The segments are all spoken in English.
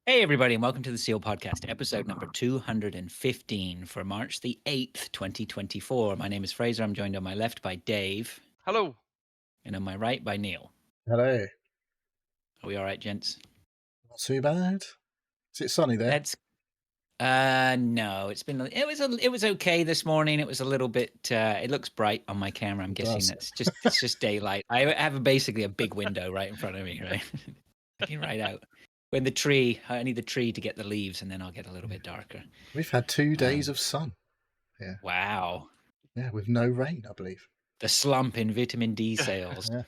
Hey, everybody, and welcome to the SEAL Podcast, episode number 215 for March the 8th, 2024. My name is Fraser. I'm joined on my left by Dave, Hello. and on my right by Neil. Hello. Are we all right, gents? Not too bad. Is it sunny there? That's no, it was okay this morning. It was a little bit it looks bright on my camera. I'm It guessing does. it's just daylight. I have basically a big window right in front of me, right? Looking right out. When I need the tree to get the leaves, and then I'll get a little bit darker. We've had 2 days of sun. Wow. Yeah, with no rain, I believe. The slump in vitamin D sales. Yeah.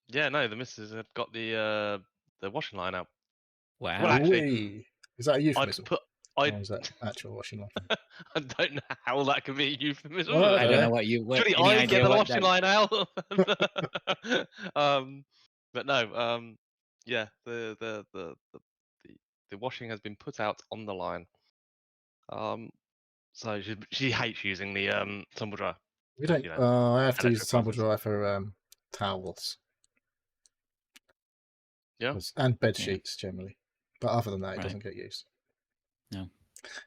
Yeah, no, the missus had got the washing line out. Wow. Well, actually, Whee! Is that a I'd euphemism? put Or is that actual washing line? I don't know how that can be a euphemism. Well, I don't know what you. Surely Any I idea get the what washing that? line out. But no, yeah, the washing has been put out on the line. So she hates using the tumble dryer. We don't. You know, I have to use the electric tumble process. dryer for towels. Yeah. And bed Yeah. sheets generally. But other than that, it Right. doesn't get used. No.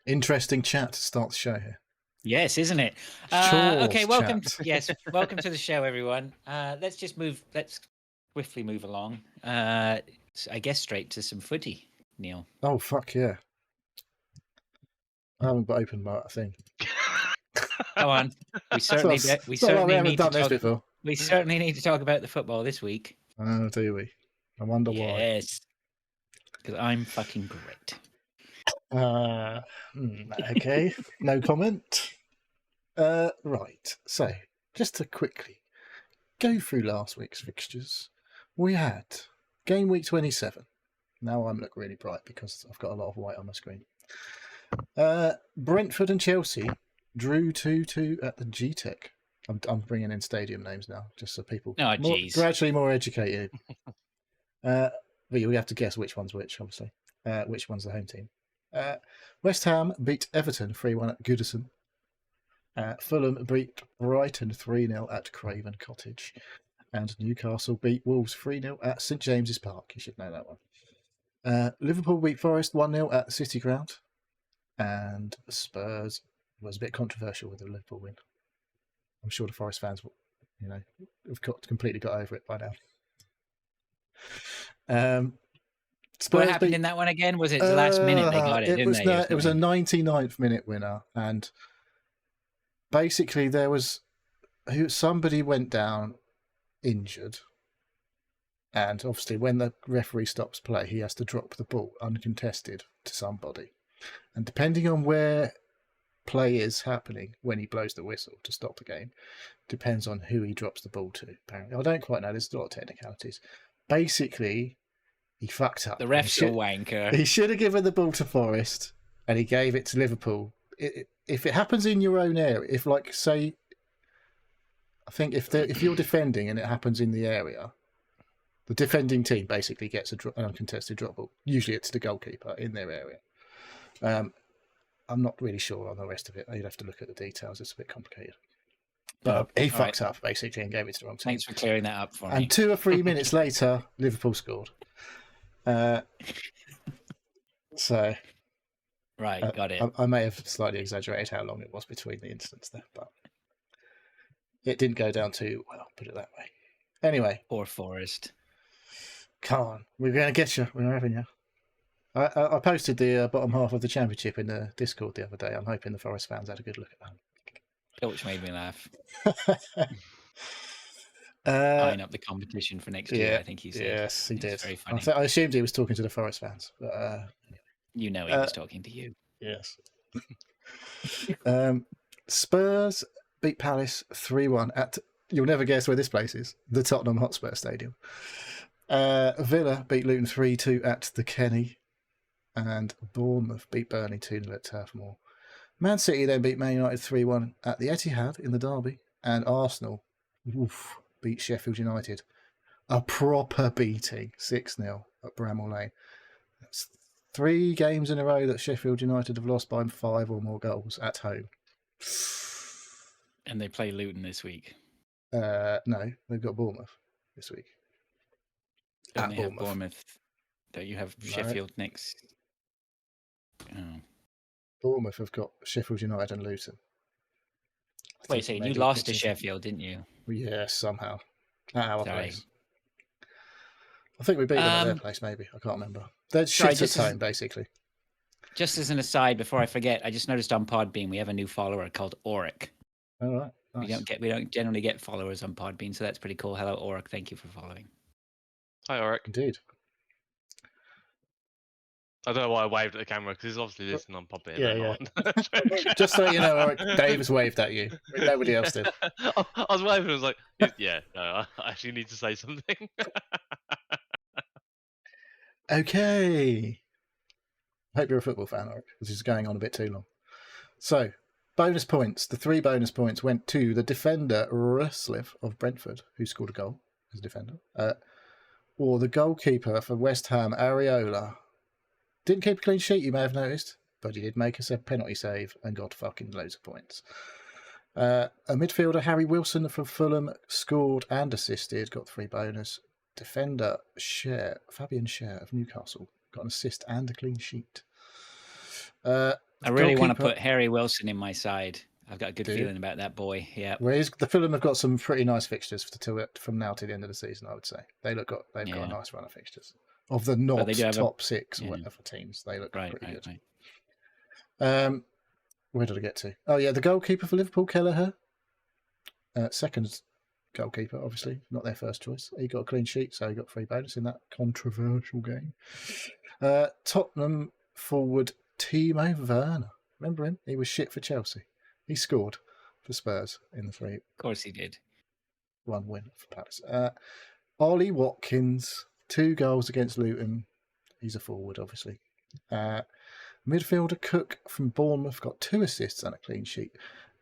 Interesting chat to start the show here. Yes, isn't it? Chores Okay, welcome. chat. Yes, welcome to the show, everyone. Let's just move. Let's swiftly move along. I guess straight to some footy, Neil. Oh, fuck yeah. I haven't opened my thing. Go on. We certainly It's not like we haven't done this before. We certainly need to talk about the football this week. Oh, do we? I wonder why. Yes, because I'm fucking great. Okay, no comment. Right, so just to quickly go through last week's fixtures, we had game week 27. Now I'm looking really bright because I've got a lot of white on my screen. Brentford and Chelsea drew 2-2 at the GTEC. I'm bringing in stadium names now, just so people gradually more educated. But we have to guess which one's which, obviously. Which one's the home team. West Ham beat Everton 3-1 at Goodison. Fulham beat Brighton 3-0 at Craven Cottage. And Newcastle beat Wolves 3-0 at St James's Park. You should know that one. Liverpool beat Forest 1-0 at City Ground. And Spurs was a bit controversial with the Liverpool win. I'm sure the Forest fans, have completely got over it by now. What happened in that one again? Was it the last minute they got it? Didn't they? It was a 99th minute winner, and basically there was somebody went down injured, and obviously when the referee stops play, he has to drop the ball uncontested to somebody, and depending on where play is happening when he blows the whistle to stop the game, depends on who he drops the ball to. Apparently, I don't quite know. There's a lot of technicalities. Basically, he fucked up. The ref's a wanker. He should have given the ball to Forest, and he gave it to Liverpool. If it happens in your own area, I think if you're defending and it happens in the area, the defending team basically gets an uncontested drop ball. Usually it's the goalkeeper in their area. I'm not really sure on the rest of it. You'd have to look at the details. It's a bit complicated. But he fucked up, basically, and gave it to the wrong team. Thanks for clearing that up for me. And 2 or 3 minutes later, Liverpool scored. So... Right, got it. I may have slightly exaggerated how long it was between the incidents there, but it didn't go down too well, put it that way. Anyway. Poor Forest. Come on, we're going to get you. We're having you. I posted the bottom half of the championship in the Discord the other day. I'm hoping the Forest fans had a good look at that. Which made me laugh. Eyeing up the competition for next year, I think he said. Yes, he did. Very funny. I assumed he was talking to the Forest fans, but he was talking to you. Yes. Spurs beat Palace 3-1 at, you'll never guess where this place is, the Tottenham Hotspur Stadium. Villa beat Luton 3-2 at the Kenny. And Bournemouth beat Burnley 2-0 at Turf Moor. Man City then beat Man United 3-1 at the Etihad in the derby. And Arsenal beat Sheffield United. A proper beating, 6-0 at Bramall Lane. That's 3 games in a row that Sheffield United have lost by 5 or more goals at home. And they play Luton this week. No, they've got Bournemouth this week. Don't they have Bournemouth Don't you have Sheffield next? Oh. Bournemouth have got Sheffield United and Luton. Wait, so you lost to Sheffield, didn't you? Yeah, somehow. At our place. I think we beat them at their place, maybe. I can't remember. They're shit at home, basically. Just as an aside, before I forget, I just noticed on Podbean we have a new follower called Auric. All right. Nice. We don't generally get followers on Podbean, so that's pretty cool. Hello, Auric. Thank you for following. Hi, Auric. Indeed. I don't know why I waved at the camera because he's obviously listening on Podbean. Yeah. Just so you know, Auric, Dave's waved at you. Nobody else did. I was waving. I was like, yeah, no, I actually need to say something. Okay. I hope you're a football fan, Auric, because this is going on a bit too long. So, bonus points. The 3 bonus points went to the defender, Rusliv of Brentford, who scored a goal as a defender. Or the goalkeeper for West Ham, Areola. Didn't keep a clean sheet, you may have noticed, but he did make a penalty save and got fucking loads of points. A midfielder, Harry Wilson from Fulham, scored and assisted, got 3 bonus. Defender, Fabian Schär of Newcastle, got an assist and a clean sheet. I really want to put Harry Wilson in my side. I've got a good feeling about that boy. Yeah. Well, the Fulham have got some pretty nice fixtures from now to the end of the season, I would say. They've got a nice run of fixtures. Of the not top 6 or whatever teams, they look pretty good. Right. Where did I get to? Oh, yeah, the goalkeeper for Liverpool, Kelleher. Second goalkeeper, obviously, not their first choice. He got a clean sheet, so he got 3 bonus in that controversial game. Tottenham forward Timo Werner. Remember him? He was shit for Chelsea. He scored for Spurs in the 3. Of course he did. 1 win for Palace. Ollie Watkins, 2 goals against Luton. He's a forward, obviously. Midfielder Cook from Bournemouth got 2 assists and a clean sheet.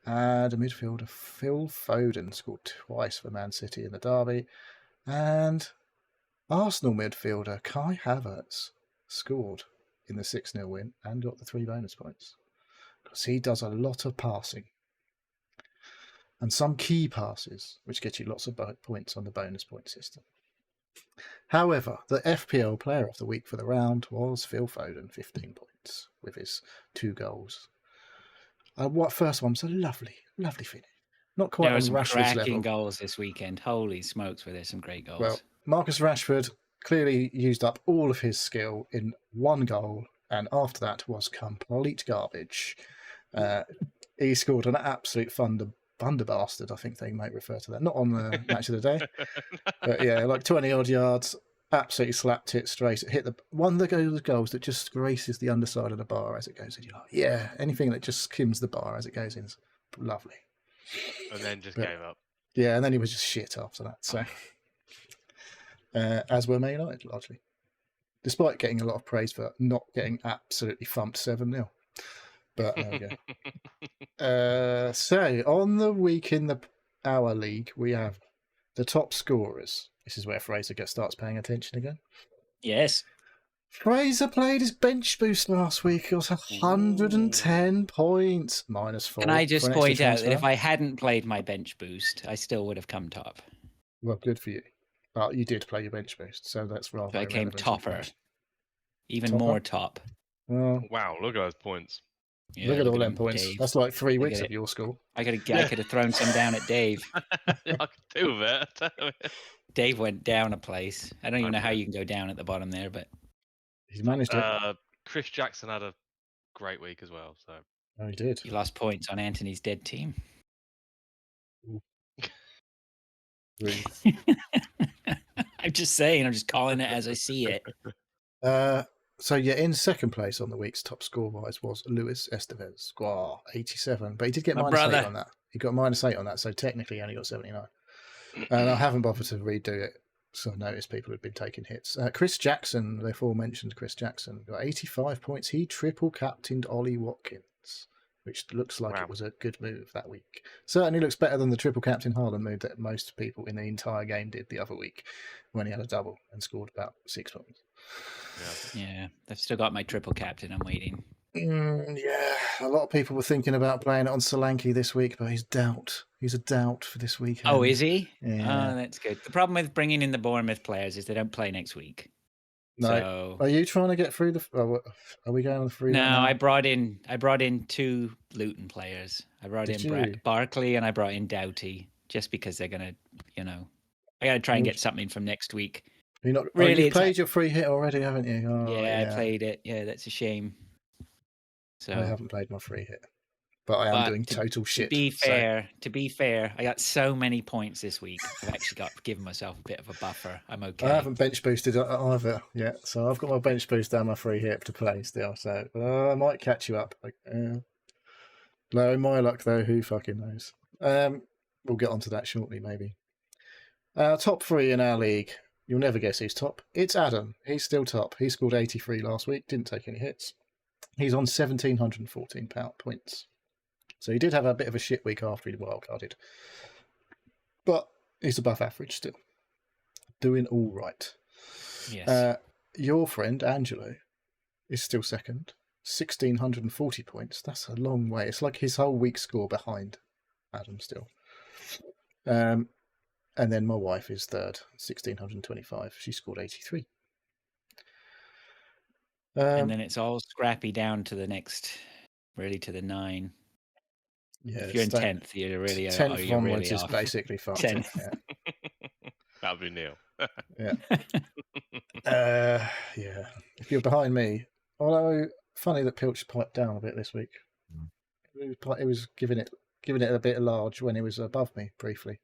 And a midfielder, Phil Foden, scored twice for Man City in the derby. And Arsenal midfielder Kai Havertz scored in the 6-0 win and got the 3 bonus points. Because he does a lot of passing. And some key passes, which get you lots of points on the bonus point system. However, the FPL player of the week for the round was Phil Foden, 15 points with his 2 goals. First one was a lovely finish. Not quite on Rashford's level. There were some cracking goals this weekend. Holy smokes, were there some great goals. Well, Marcus Rashford clearly used up all of his skill in 1 goal, and after that was complete garbage. He scored an absolute thunder bastard, I think they might refer to that. Not on the match of the day, but yeah, like 20-odd yards, absolutely slapped it straight. It hit one of those goals that just graces the underside of the bar as it goes in. You're like, yeah, anything that just skims the bar as it goes in is lovely. And then just gave up. Yeah, and then he was just shit after that. So, as were Man United, largely. Despite getting a lot of praise for not getting absolutely thumped 7-0. But there we go. So, on the week in our league, we have the top scorers. This is where Fraser starts paying attention again. Yes. Fraser played his bench boost last week. It was 110 points, -4. Can I just point out that if I hadn't played my bench boost, I still would have come top. Well, good for you. But you did play your bench boost, so that's rather. I came topper. Even more top. Well, wow, look at those points. Yeah, look at all them points. Dave. That's like 3 weeks at your school. I could have thrown some down at Dave. I could do with it. Dave went down a place. I don't even know how you can go down at the bottom there, but he's managed it. Chris Jackson had a great week as well. So he did. He lost points on Anthony's dead team. I'm just saying. I'm just calling it as I see it. So yeah, in second place on the week's top score wise was Luis Estevez, 87, but he did get -8 on that. He got -8 on that, so technically he only got 79. And I haven't bothered to redo it, so I noticed people had been taking hits. Chris Jackson, the aforementioned Chris Jackson, got 85 points. He triple captained Ollie Watkins, which looks like it was a good move that week. Certainly looks better than the triple captain Haaland move that most people in the entire game did the other week when he had a double and scored about 6 points. Yeah, I've still got my triple captain. I'm waiting. Yeah, a lot of people were thinking about playing it on Solanke this week, but he's a doubt for this weekend. Oh, is he? Yeah. Oh, that's good. The problem with bringing in the Bournemouth players is they don't play next week. No. So, are you trying to get through the? Are we going through? No, I brought in 2 Luton players. I brought in Barkley and I brought in Doughty just because they're gonna, I gotta try and get something from next week. You're not really. You played your free hit already, haven't you? Oh, yeah, I played it. Yeah, that's a shame. So I haven't played my free hit, but I am doing total shit. To be fair, I got so many points this week. I've actually given myself a bit of a buffer. I'm okay. I haven't bench boosted either yet, so I've got my bench boost down my free hit to play still. So I might catch you up. No, in my luck though, who fucking knows? We'll get onto that shortly, maybe. Top 3 in our league. You'll never guess who's top. It's Adam. He's still top. He scored 83 last week. Didn't take any hits. He's on 1,714 points. So he did have a bit of a shit week after he wildcarded. But he's above average still. Doing all right. Yes. Your friend, Angelo, is still second. 1,640 points. That's a long way. It's like his whole week score behind Adam still. And then my wife is third, 1,625. She scored 83. And then it's all scrappy down to the next, really to the 9. Yeah, if you're in 10th, you're really 10th you're onwards really is off. basically fucked. 10th. Yeah. That'll be Neil. Yeah. Yeah. If you're behind me, although funny that Pilch piped down a bit this week. It was giving it a bit of large when he was above me briefly.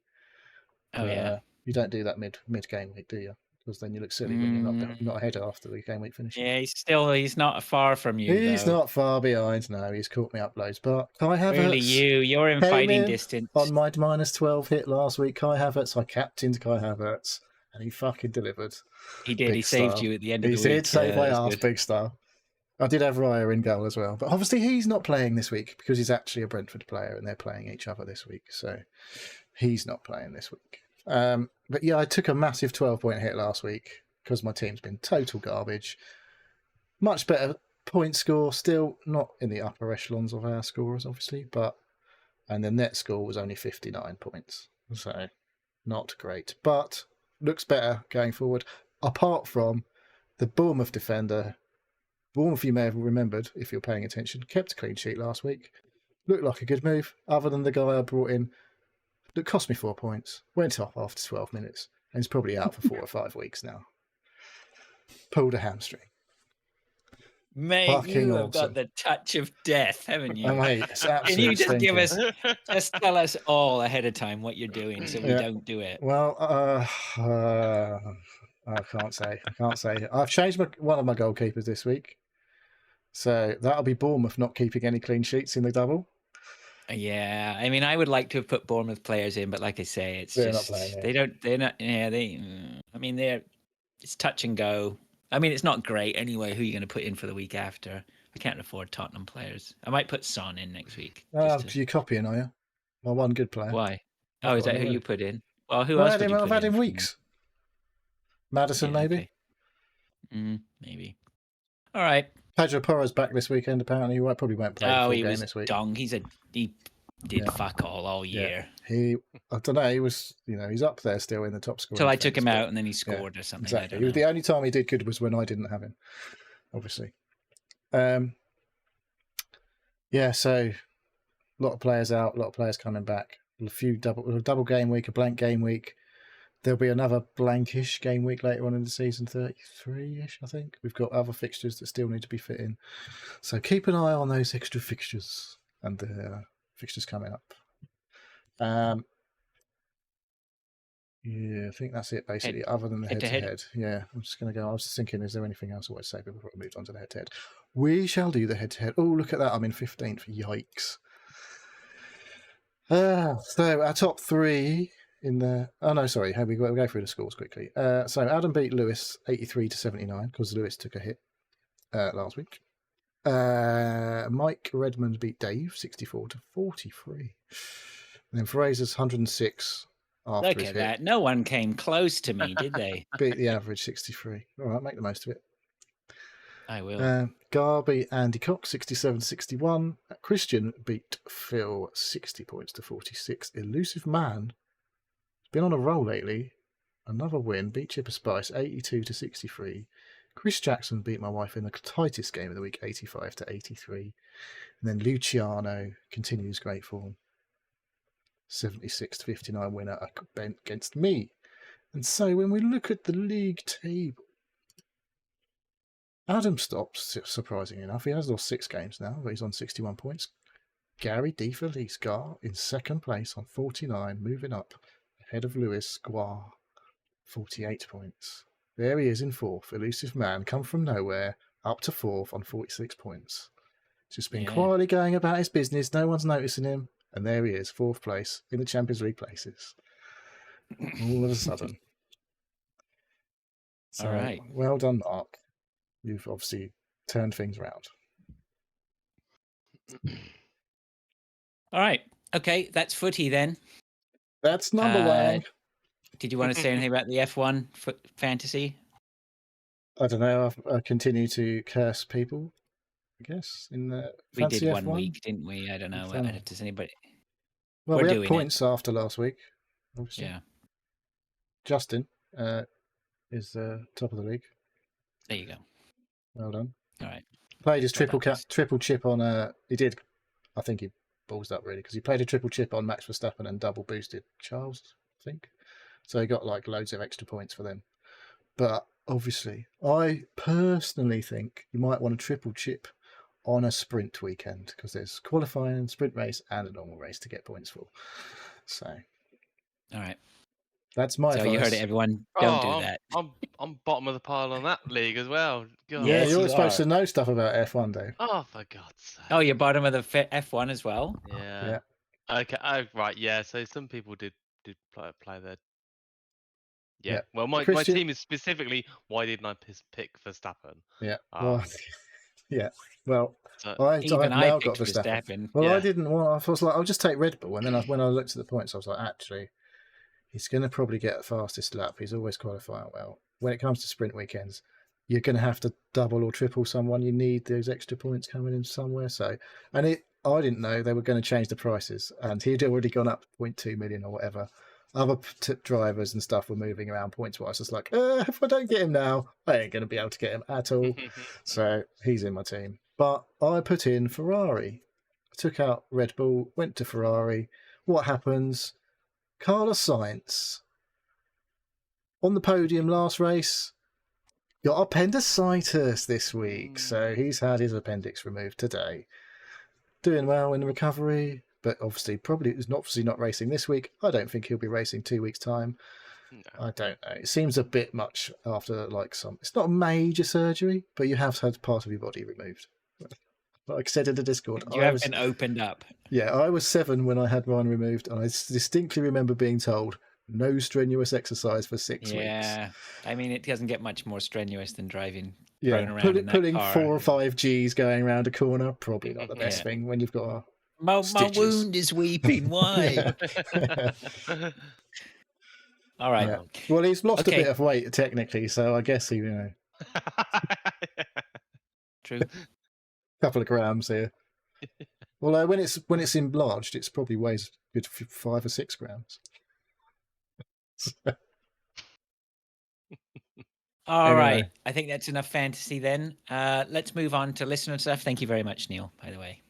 Oh yeah. You don't do that mid game week, do you? Because then you look silly when you're not ahead after the game week finishes. Yeah, he's not far from you. He's not far behind. No, he's caught me up loads. But Kai Havertz, really, you're in fighting distance. On my -12 hit last week, Kai Havertz, I captained Kai Havertz, and he fucking delivered. He did. He saved you at the end of the week. He did save my ass, big style. I did have Raya in goal as well, but obviously he's not playing this week because he's actually a Brentford player, and they're playing each other this week, so he's not playing this week. But yeah, I took a massive 12-point hit last week because my team's been total garbage. Much better point score, still not in the upper echelons of our scorers, obviously, and the net score was only 59 points, so not great, but looks better going forward. Apart from the Bournemouth defender, Bournemouth, you may have remembered if you're paying attention, kept a clean sheet last week. Looked like a good move, other than the guy I brought in that cost me 4 points. Went off after 12 minutes, and he's probably out for 4 or 5 weeks now. Pulled a hamstring. Mate, fucking you have awesome. got the touch of death, haven't you? Oh, mate, it's absolutely Can you just stinking. just tell us all ahead of time what you're doing so we don't do it? Well, I can't say. I've changed one of my goalkeepers this week. So that'll be Bournemouth not keeping any clean sheets in the double. Yeah, I mean, I would like to have put Bournemouth players in, but like I say, it's they're just not playing, it's touch and go. I mean, it's not great anyway. Who are you going to put in for the week after? I can't afford Tottenham players. I might put Son in next week. You're copying, are you? My one good player. Why? Oh, is that who you put in? Well, who else? I've had him weeks. Madison, maybe. Okay. Maybe. All right. Pedro Porro's back this weekend. Apparently, he probably won't play the full game this week. Dong. He did fuck all year. I don't know. He was, he's up there still in the top scorer. Till I took him out and then he scored or something. Exactly. The only time he did good was when I didn't have him. Obviously. So a lot of players out, a lot of players coming back. A double game week, a blank game week. There'll be another blankish game week later on in the season, 33-ish, I think. We've got other fixtures that still need to be fit in. So keep an eye on those extra fixtures and the fixtures coming up. I think that's it, basically, other than the head-to-head. Yeah, I'm just going to go. I was just thinking, is there anything else I want to say before I moved on to the head-to-head? We shall do the head-to-head. Oh, look at that. I'm in 15th. Yikes. So our top 3... we'll go through the scores quickly. So Adam beat Lewis 83-79 because Lewis took a hit last week. Mike Redmond beat Dave 64-43. And then Fraser's 106 after Look at that. No one came close to me, did they? Beat the average 63. All right, make the most of it. I will. Gar beat Andy Cox 67-61. Christian beat Phil 60-46. Elusive Man been on a roll lately. Another win. Beat Chipper Spice 82-63. Chris Jackson beat my wife in the tightest game of the week, 85-83. And then Luciano continues great form. 76-59 winner against me. And so when we look at the league table, Adam stops, surprisingly enough. He has lost 6 games now, but he's on 61 points. Gary De Felice Gar in second place on 49, moving up ahead of Lewis Squire, 48 points. There he is in fourth. Elusive man, come from nowhere, up to fourth on 46 points. Just been quietly going about his business. No one's noticing him. And there he is, fourth place in the Champions League places. All of a sudden. So, all right. Well done, Mark. You've obviously turned things around. All right. Okay, that's footy then. That's number one. Did you want to say anything about the F1 fantasy? I don't know. I continue to curse people, I guess, in the we did F1. 1 week, didn't we? I don't know. Does anybody... Well, we had points after last week, obviously. Yeah. Justin is top of the league. There you go. Well done. All right. Played his triple chip on... he did... I think he balls up, really, because he played a triple chip on Max Verstappen and double boosted Charles, I think. So he got like loads of extra points for them. But obviously, I personally think you might want a triple chip on a sprint weekend because there's qualifying, sprint race, and a normal race to get points for. So, all right, that's my advice. You heard it, everyone. Don't do that. I'm bottom of the pile on that league as well. God. Yeah, you're supposed to know stuff about F1, Dave. Oh, for God's sake! Oh, you're bottom of the F1 as well. Yeah. Okay. Oh, right. Yeah. So some people did play their. Yeah. Well, my team is specifically. Why didn't I pick Verstappen? Yeah. Yeah. Well, so I've now got Verstappen. Well, I didn't want. I was like, I'll just take Red Bull, and then when I looked at the points, I was like, actually, he's going to probably get the fastest lap. He's always qualifying well. When it comes to sprint weekends, you're going to have to double or triple someone. You need those extra points coming in somewhere. So, I didn't know they were going to change the prices, and he'd already gone up 0.2 million or whatever. Other drivers and stuff were moving around points wise. It's like, if I don't get him now, I ain't going to be able to get him at all. So he's in my team. But I put in Ferrari. I took out Red Bull, went to Ferrari. What happens? Carlos Sainz on the podium last race got appendicitis this week. So he's had his appendix removed today. Doing well in the recovery. But obviously, not racing this week. I don't think he'll be racing 2 weeks' time. No. I don't know. It seems a bit much after it's not a major surgery, but you have had part of your body removed. Like I said in the Discord, you have been opened up. Yeah, I was 7 when I had mine removed, and I distinctly remember being told no strenuous exercise for 6 weeks. Yeah, I mean, it doesn't get much more strenuous than driving. Yeah, putting 4 or 5 Gs going around a corner, probably not the best thing when you've got my wound is weeping. Why? All right. Yeah. Well, he's lost a bit of weight technically, so I guess he, True. Couple of grams here. Although when it's enlarged, it probably weighs a good 5 or 6 grams. All right. I think that's enough fantasy then. Let's move on to listener stuff. Thank you very much, Neil, by the way.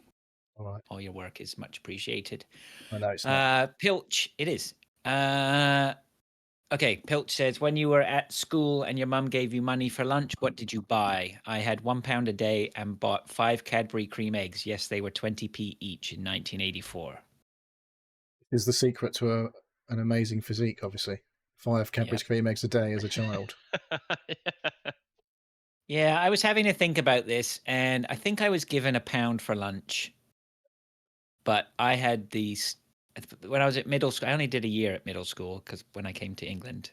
All right. All your work is much appreciated. I know it's not. Pilch, it is. Okay, Pilch says, when you were at school and your mum gave you money for lunch, what did you buy? I had £1 a day and bought 5 Cadbury cream eggs. Yes, they were 20p each in 1984. Is the secret to an amazing physique, obviously. 5 Cadbury's cream eggs a day as a child. Yeah, I was having to think about this, and I think I was given £1 for lunch. But I had these, when I was at middle school, I only did a year at middle school because when I came to England.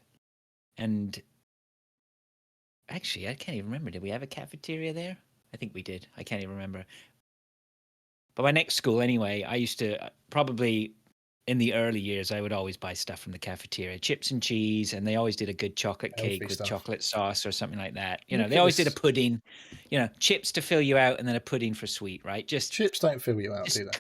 And actually, I can't even remember. Did we have a cafeteria there? I think we did. I can't even remember. But my next school, anyway, I used to probably in the early years, I would always buy stuff from the cafeteria, chips and cheese, and they always did a good chocolate cake with chocolate sauce or something like that. You know, they always did a pudding, chips to fill you out and then a pudding for sweet, right? Just chips don't fill you out, do they?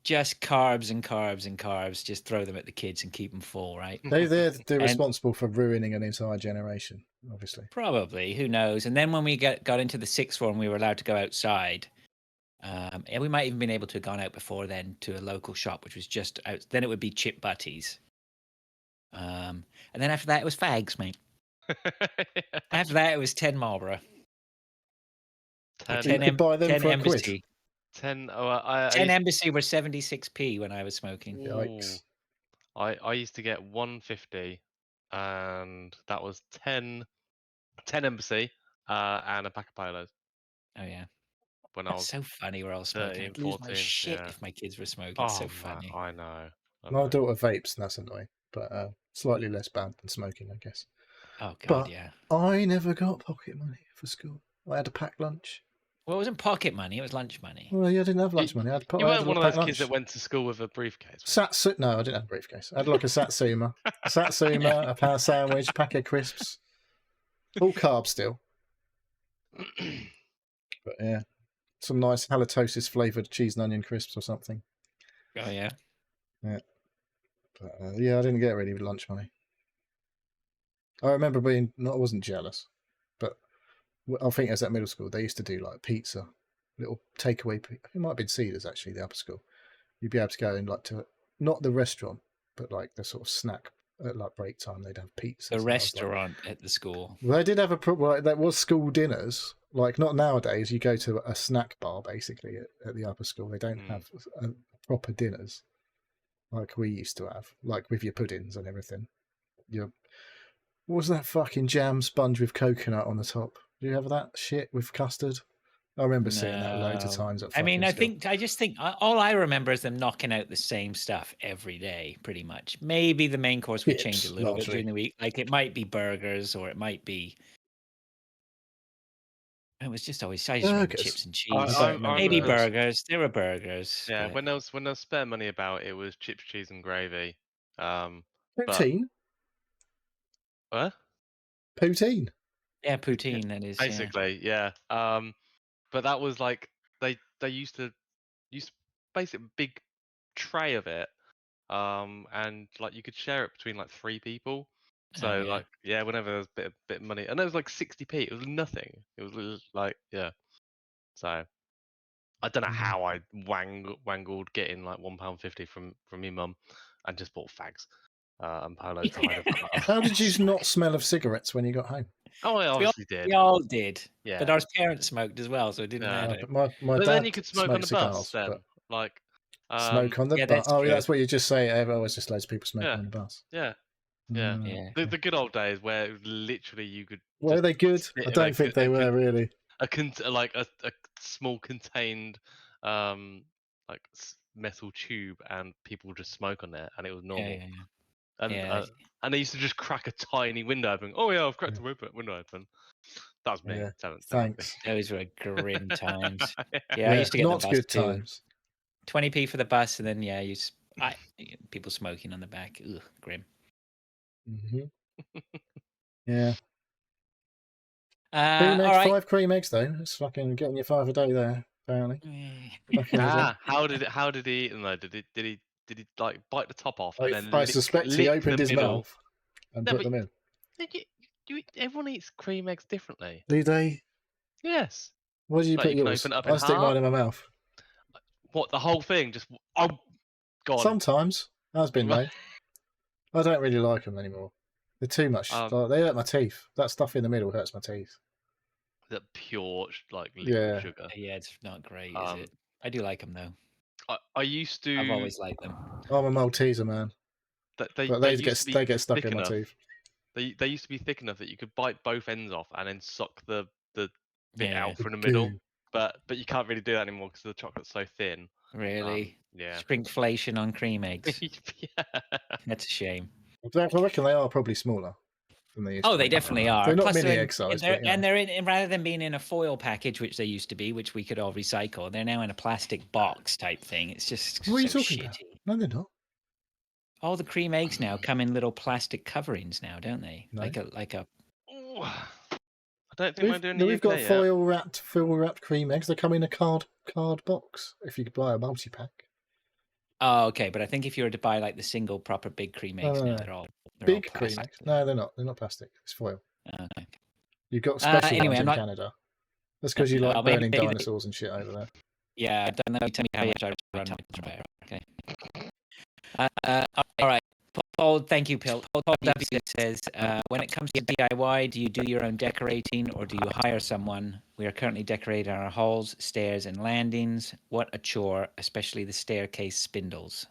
just carbs and carbs and carbs. Just throw them at the kids and keep them full, right? They're responsible for ruining an entire generation, obviously. Probably, who knows? And then when we got into the sixth form, we were allowed to go outside. And we might even been able to have gone out before then to a local shop, which was just out. Then it would be Chip Butties. And then after that, it was fags, mate. After that, it was 10 Marlboro. 10 you could buy them 10 for Embassy. a quid. 10 Embassy were 76p when I was smoking. Yikes. I used to get 150, and that was 10 Embassy and a pack of Polos. Oh yeah. When That's so funny. We're all smoking. I'd lose my shit if my kids were smoking. It's so funny. I know. My daughter vapes, and that's annoying, but slightly less bad than smoking, I guess. Oh god, but yeah. I never got pocket money for school. I had a packed lunch. Well, it wasn't pocket money; it was lunch money. Well, yeah, I didn't have lunch money. You weren't one of those kids that went to school with a briefcase. No, I didn't have a briefcase. I had like a Satsuma, a power sandwich, packet of crisps, all carbs still. But yeah, some nice halitosis flavored cheese and onion crisps or something. Oh yeah, yeah. But yeah, I didn't get really lunch money. I remember I wasn't jealous, but I think it was at middle school. They used to do like pizza, little takeaway. It might have been Cedars actually, the upper school. You'd be able to go in like to not the restaurant, but like the sort of snack at like break time. They'd have pizza. The restaurant at the school. Well, they did have that was school dinners. Like not nowadays. You go to a snack bar basically at the upper school. They don't have proper dinners like we used to have, like with your puddings and everything. What was that fucking jam sponge with coconut on the top? Do you have that shit with custard? I remember seeing that loads of times. I just think all I remember is them knocking out the same stuff every day, pretty much. Maybe the main course would change a little bit during the week. Like it might be burgers, or it might be. It was just always chips and cheese. Maybe burgers. There were burgers. Yeah, but... when there was spare money about, it was chips, cheese, and gravy. Poutine. What? Poutine. Yeah, poutine. That is basically yeah. But that was like they used to use basically a big tray of it, and like you could share it between like 3 people. So like whenever there was a bit of money, and it was like 60p. It was nothing. It was like So I don't know how I wangled getting like £1.50 from my mum, and just bought fags and Polo tied. How did you not smell of cigarettes when you got home? Oh, I obviously did. We all did. Yeah. But our parents smoked as well, so it didn't matter. But but then you could smoke on the bus then. Like smoke on the bus. Oh, that's what you just say. Always just loads of people smoking on the bus. Yeah. The good old days where literally you could. Were they good? I don't think they were really. A small contained like metal tube, and people just smoke on there, and it was normal. And they used to just crack a tiny window open. Oh yeah, I've cracked a window open. That was me. Yeah. Thanks. Those were grim times. I used to get not the bus good too. times. 20p for the bus, and then people smoking on the back. Ugh, grim. Yeah. Cream eggs, 5 cream eggs though. It's fucking getting you 5 a day there, apparently. How did he eat them though? Did he like bite the top off? And then I suspect he opened his mouth and put them in. Everyone eats cream eggs differently. Do they? Yes. What did you put yours? I stick mine in my mouth. What, the whole thing? Just God. Sometimes has been made. I don't really like them anymore. They're too much. They hurt my teeth. That stuff in the middle hurts my teeth. That pure like liquid sugar. Yeah, it's not great, is it? I do like them though. I used to. I've always liked them. I'm a Malteser man. They get stuck in my teeth. They used to be thick enough that you could bite both ends off and then suck the bit out from the middle. But you can't really do that anymore because the chocolate's so thin. Really? Yeah. Shrinkflation on cream eggs. That's a shame. I reckon they are probably smaller than they used to be. They definitely are. They're not mini egg size. And they're in, rather than being in a foil package, which they used to be, which we could all recycle, they're now in a plastic box type thing. It's just what are you talking about? No, they're not. All the cream eggs now come in little plastic coverings now, don't they? No. Like a. I don't think we're doing it. We've got foil wrapped cream eggs. They come in a card box if you buy a multi-pack. Oh, okay. But I think if you were to buy like the single proper big cream eggs, No. they're all big cream plastic. eggs. No, they're not. They're not plastic. It's foil. Okay. You've got special anyway, ones I'm in not... Canada. That's because you like maybe burning dinosaurs and shit over there. Yeah, don't let me tell me how much I run my dryer. Okay. All right. Paul, thank you, Paul. Paul W says, when it comes to DIY, do you do your own decorating or do you hire someone? We are currently decorating our halls, stairs, and landings. What a chore, especially the staircase spindles.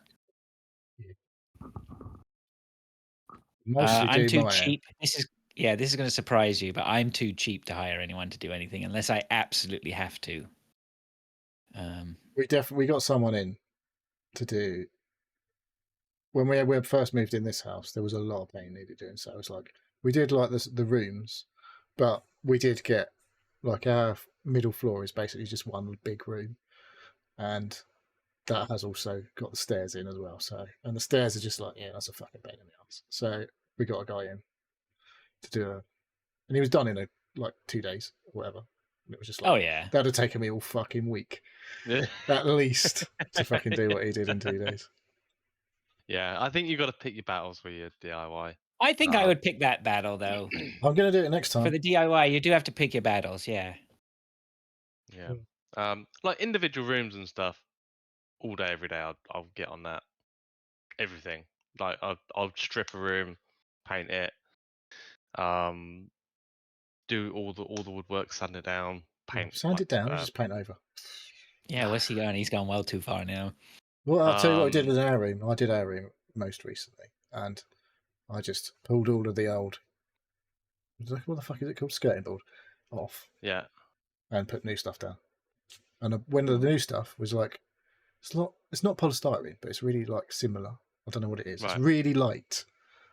Mostly I'm too mine. cheap. This is going to surprise you, but I'm too cheap to hire anyone to do anything unless I absolutely have to. We got someone in to do. When we first moved in this house, there was a lot of paint needed doing. So it was like we did like the rooms, but we did get like our middle floor is basically just one big room, and that has also got the stairs in as well. So and the stairs are just like that's a fucking pain in the ass. So we got a guy in to do and he was done in like 2 days or whatever. And it was just like that'd have taken me all fucking week at least to fucking do what he did in 2 days. Yeah, I think you've got to pick your battles with your DIY. I think I would pick that battle, though. I'm going to do it next time. For the DIY, you do have to pick your battles, yeah. Yeah. Like individual rooms and stuff, all day, every day, I'll get on that. Everything. Like, I'll strip a room, paint it, do all the woodwork, sand it down, paint. Sand it down, just paint over. Yeah, where's he going? He's gone well too far now. Well, I'll tell you what I did with our room. I did our room most recently, and I just pulled all of the old, what the fuck is it called, skirting board, off. Yeah. And put new stuff down. And when the new stuff was like, it's not polystyrene, but it's really like similar. I don't know what it is. Right. It's really light.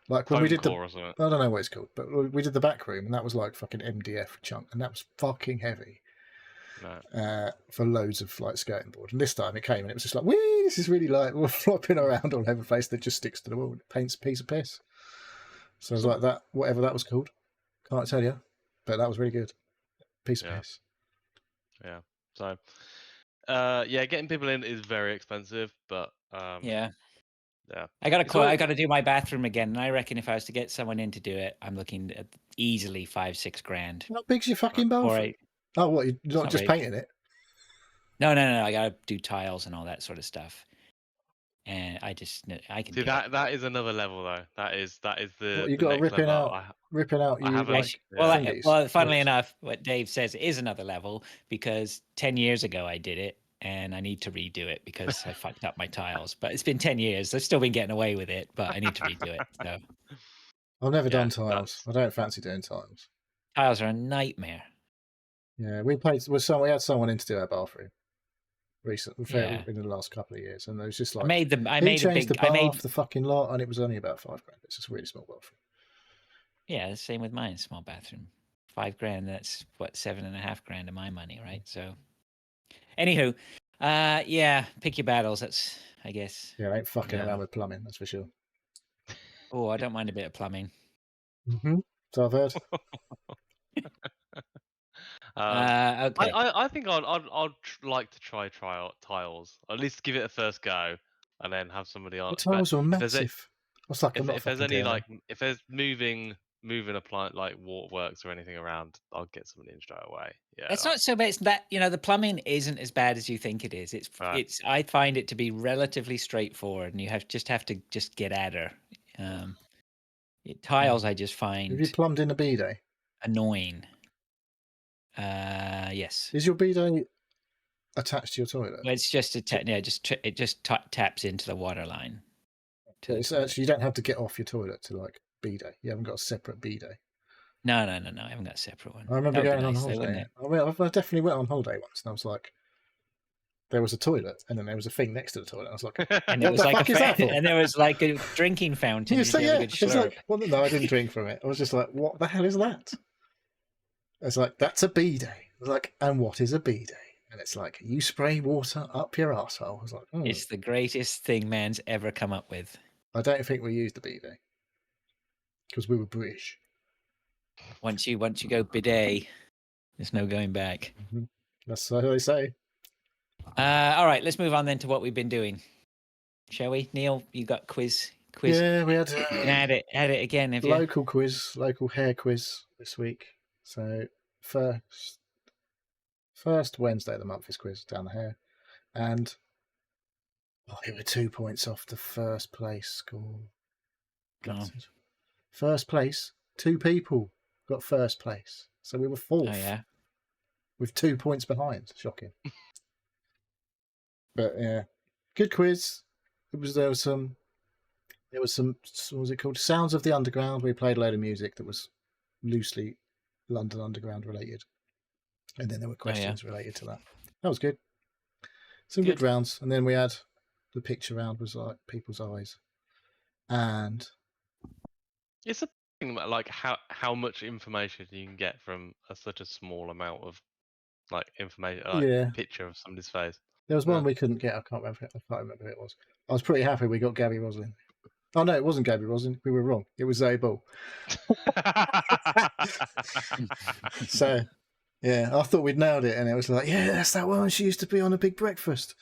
Like when we did I don't know what it's called, but we did the back room, and that was like fucking MDF chunk, and that was fucking heavy. Right. For loads of like skirting board. And this time it came and it was just like, wee, this is really light. We're flopping around all over the place that just sticks to the wall and it paints a piece of piss. So I was like that, whatever that was called. Can't tell you. But that was really good. Piece of piss. Yeah. So getting people in is very expensive, but yeah. I gotta do my bathroom again, and I reckon if I was to get someone in to do it, I'm looking at easily $5-6 grand. How big's your fucking bathroom? Oh, what? You're not just painting it? No. I gotta do tiles and all that sort of stuff. And I can see that. That is another level, though. That is the. You got ripping out. Well, funnily enough, what Dave says is another level because 10 years ago I did it, and I need to redo it because I fucked up my tiles. But it's been 10 years. I've still been getting away with it, but I need to redo it. So I've never done tiles. I don't fancy doing tiles. Tiles are a nightmare. Yeah, we had someone in to do our bathroom recently in the last couple of years, and it was just like I made the fucking lot, and it was only about $5 grand. It's just a really small bathroom. Yeah, the same with mine. Small bathroom, $5 grand. That's what $7.5 grand of my money, right? So, anywho, pick your battles. That's I guess. Yeah, I ain't fucking around with plumbing. That's for sure. Oh, I don't mind a bit of plumbing. Mm-hmm. So I've heard. Okay. I think I'd like to try out tiles. At least give it a first go, and then have somebody on. The tiles are massive. If there's any if there's moving appliance like waterworks or anything around, I'll get somebody in straight away. Yeah, it's not so bad. It's that the plumbing isn't as bad as you think it is. It's I find it to be relatively straightforward, and you have to get at her. Tiles, I just find. Have you plumbed in a bidet? Annoying. Yes. Is your bidet attached to your toilet? Well, it's just it just taps into the water line. It's actually, you don't have to get off your toilet to like bidet. You haven't got a separate bidet. No. I haven't got a separate one. I remember going on holiday. I definitely went on holiday once, and I was like, there was a toilet, and then there was a thing next to the toilet. I was like, and it was like and there was like a drinking fountain. It's like, well, no, I didn't drink from it. I was just like, what the hell is that? It's like, that's a bidet. I was like, and what is a bidet? And it's like, you spray water up your arsehole. I was like, It's the greatest thing man's ever come up with. I don't think we used the bidet because we were British. Once you go bidet, there's no going back. Mm-hmm. That's what they say. All right, let's move on then to what we've been doing. Shall we, Neil? You got quiz. Yeah, we had add it again. Have local quiz, local hair quiz this week. So first Wednesday of the month is quiz down the hair, and we were 2 points off the first place score. Gutted. First place, 2 people got first place, so we were fourth. Oh yeah, with 2 points behind. Shocking. But yeah, good quiz. There was some. What was it called? Sounds of the Underground. We played a load of music that was loosely London Underground related. And then there were questions related to that. That was good. Some good rounds. And then we had the picture round was like people's eyes. And it's a thing about like how much information you can get from such a small amount of like information, like picture of somebody's face. There was one we couldn't get. I can't remember who it was. I was pretty happy we got Gabby Roslin. Oh no, it wasn't Gabby Roslin. We were wrong. It was Zoe Ball. So, yeah, I thought we'd nailed it, and it was like, yeah, that's that one. She used to be on A Big Breakfast,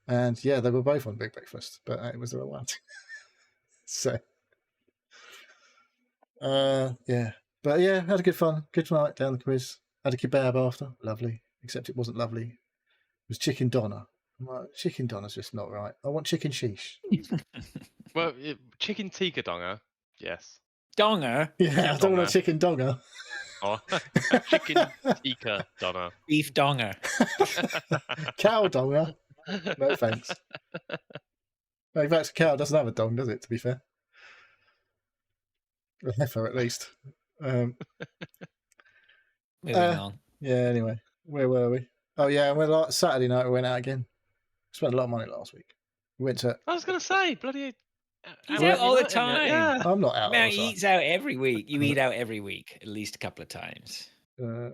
and yeah, they were both on Big Breakfast, but it was the wrong one. So, yeah, but yeah, had a good night down the quiz. Had a kebab after, lovely. Except it wasn't lovely. It was chicken doner. I'm like, chicken doner's just not right. I want chicken sheesh. Well, chicken tikka donger, yes. Donger? Yeah, I don't want a chicken donger. Oh, chicken tikka doner. Beef donger. Cow donger? No thanks. In fact, a cow doesn't have a dong, does it, to be fair? A heifer, at least. Moving on. Yeah, anyway. Where were we? Oh, yeah, and Saturday night we went out again. Spent a lot of money last week. We went to... I was going to say, bloody... He's out all the time. Yeah. I'm not out. Man, he eats out every week. You eat out every week, at least a couple of times. Well,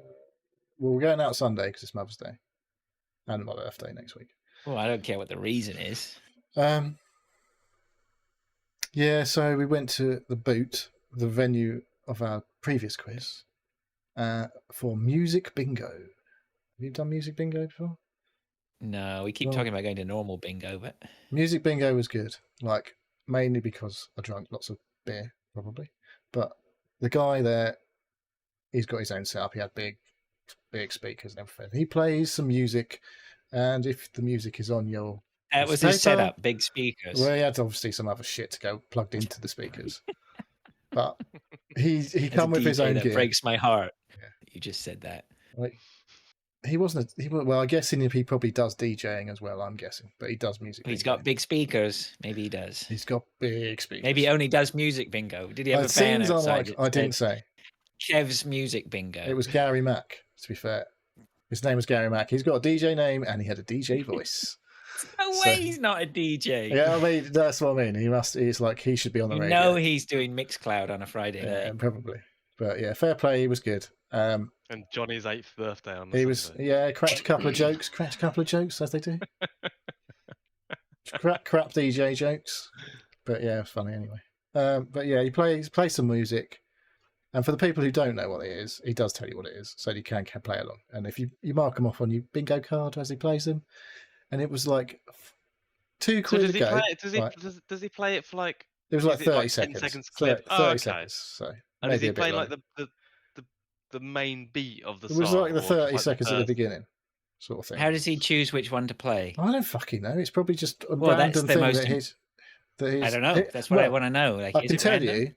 we're going out Sunday because it's Mother's Day. And my birthday next week. Well, I don't care what the reason is. Yeah, so we went to the Boot, the venue of our previous quiz, for Music Bingo. Have you done Music Bingo before? No, we keep talking about going to normal bingo, but... Music Bingo was good. Like, mainly because I drank lots of beer, probably. But the guy there, he's got his own setup. He had big speakers and everything. He plays some music, and if the music is on your... That was his setup, big speakers. Well, he had obviously some other shit to go plugged into the speakers. But he come with his own gear. Breaks my heart. Yeah. You just said that. Like, well, I guess he probably does DJing as well, I'm guessing. But he does music bingo. He's got big speakers. Maybe he does. He's got big speakers. Maybe he only does music bingo. Did he have a fan outside? I didn't say. Kev's Music Bingo. It was Gary Mack, to be fair. His name was Gary Mack. He's got a DJ name and he had a DJ voice. No way he's not a DJ. Yeah, I mean, that's what I mean. He's like, he should be on the radio. No, he's doing Mixcloud on a Friday night. Probably. But yeah, fair play. He was good. And Johnny's 8th birthday on the Sunday. Yeah, cracked a couple of jokes, as they do. crap DJ jokes. But yeah, it's funny anyway. But yeah, he plays some music. And for the people who don't know what it is, he does tell you what it is, so you can play along. And if you mark them off on your bingo card as he plays them, and it was like £2 a go. Does he play it for like? It was like 30 seconds. 10 seconds clip. 30 seconds. So and is he playing like the main beat of the song? It was like the 30 seconds at the beginning, sort of thing. How does he choose which one to play? I don't fucking know. It's probably just a random thing that he's. I don't know. That's what I want to know. Like, I can tell you.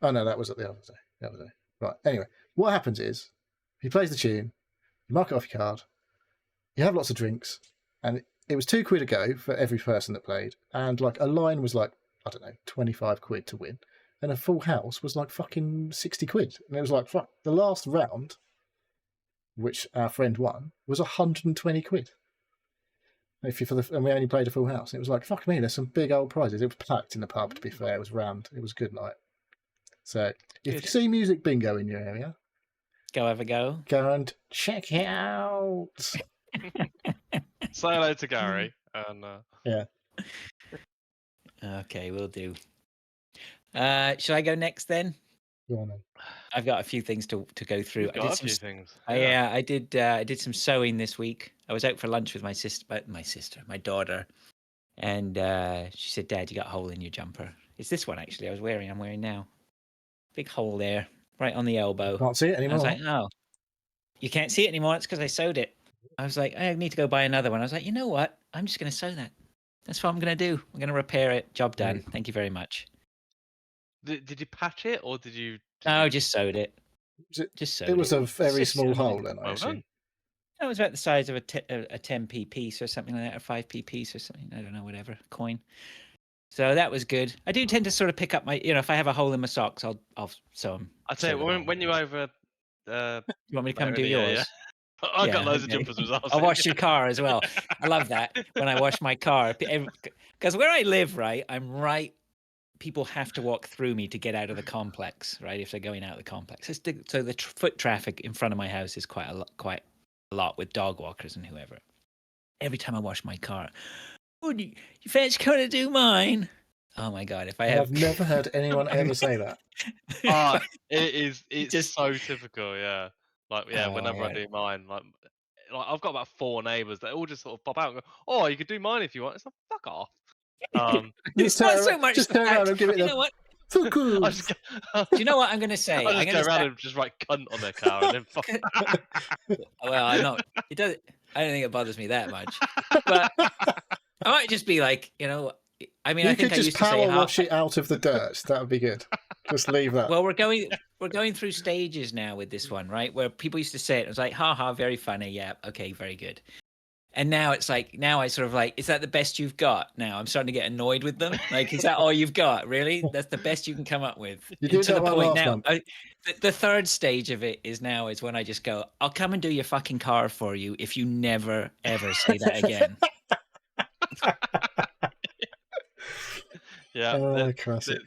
Oh no, that was the other day. Right. Anyway, what happens is he plays the tune, you mark it off your card, you have lots of drinks, and it was £2 a go for every person that played, and like a line was like, I don't know, 25 quid to win, and a full house was like fucking 60 quid, and it was like, fuck, the last round, which our friend won, was 120 quid. And we only played a full house. It was like, fuck me, there's some big old prizes. It was packed in the pub, to be fair. It was rammed. It was a good night. So if you see Music Bingo in your area, go have a go. Go and check it out. Say hello to Gary. And yeah. Okay, we'll do. Shall I go next then? Go on then. I've got a few things to go through. You've got a few things. Yeah, I did some sewing this week. I was out for lunch with my daughter, And she said, "Dad, you got a hole in your jumper." It's this one actually. I'm wearing now. Big hole there, right on the elbow. Can't see it anymore. I was like, "Oh, you can't see it anymore. It's because I sewed it." I was like, "I need to go buy another one." I was like, "You know what? I'm just going to sew that. That's what I'm going to do. I'm going to repair it. Job done. Thank you very much." Did you patch it or did you? No, just sewed it. Just sewed it. It was a very small hole then, I assume. It was about the size of a 10p piece or something like that, or 5p piece or something. I don't know, whatever, coin. So that was good. I do tend to sort of pick up my, if I have a hole in my socks, I'll sew them. I'll tell you, when you're over... you want me to come do yours? Yeah. I've got loads of jumpers as well. I'll wash your car as well. I love that when I wash my car. Because where I live, right, people have to walk through me to get out of the complex, right, if they're going out of the complex. So the foot traffic in front of my house is quite a lot with dog walkers and whoever. Every time I wash my car, you fancy coming to do mine? Oh my God! I've never heard anyone ever say that. It's just so typical, yeah. Like, whenever I do mine, like I've got about 4 neighbours that all just sort of pop out and go, "Oh, you could do mine if you want." It's like, fuck off. It's not so much. Just turn around and give it. You know what? Do you know what I'm going to say? I'm going to go around and just write "cunt" on their car and then fuck. Well, I know it doesn't. I don't think it bothers me that much, but I might just be like, I mean, I think could just power wash it out of the dirt. That would be good. Just leave that. Well, we're going through stages now with this one, right? Where people used to say it was like, "Ha ha, very funny." Yeah, okay, very good. And now it's like, I sort of like, is that the best you've got? Now I'm starting to get annoyed with them. Like, is that all you've got? Really? That's the best you can come up with? You did that one last month. The third stage of it is when I just go, "I'll come and do your fucking car for you if you never, ever say that again." Yeah. Classic.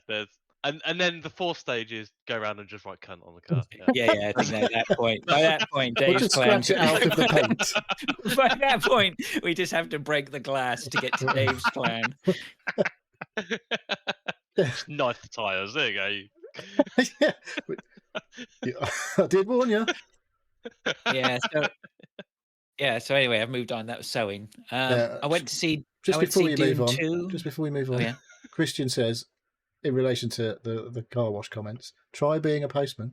There's and then the 4th stage is go around and just write "cunt" on the car. Yeah. I think by that point, Dave's we'll just scratch it out of the paint. By that point, we just have to break the glass to get to Dave's plan. Knife the tyres. There you go. I did warn you. So anyway, I've moved on. That was sewing. I went to see. Just before we move on, Oh, yeah. Christian says, in relation to the car wash comments, try being a postman.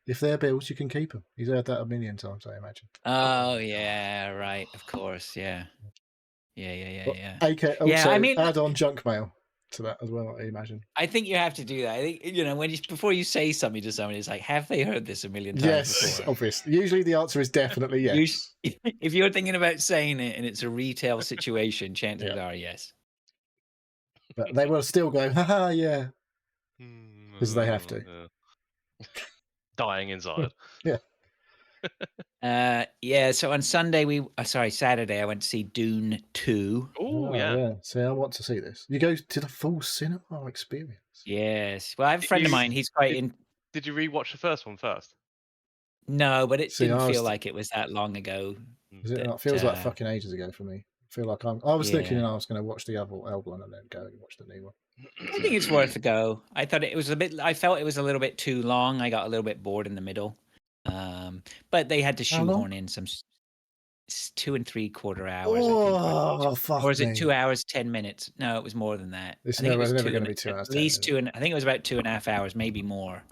If they're bills, you can keep them. He's heard that a million times, I imagine. Oh yeah, right. Of course, yeah. AK also add on junk mail to that as well, I imagine. I think you have to do that. I think before you say something to somebody, it's like, have they heard this a million times before? Obviously. Usually the answer is definitely yes. If you're thinking about saying it and it's a retail situation, chances are yes. But they will still go, haha, yeah. Because they have to. Dying inside. So on Saturday, I went to see Dune 2. Oh, yeah. See, I want to see this. You go to the full cinema experience. Yes. Well, I have a friend of mine. He's quite in. Did you rewatch the first one first? No, but it didn't feel like it was that long ago. It feels like fucking ages ago for me. I feel like I was thinking I was going to watch the old one and then go and watch the new one. I think it's worth a go. I thought it was I felt it was a little bit too long. I got a little bit bored in the middle. But they had to shoehorn in some 2 3/4 hours. Oh, fuck! Or is it 2 hours 10 minutes? No, it was more than that. It's never going to be 2 hours. At least 2, and I think it was about 2.5 hours, maybe more.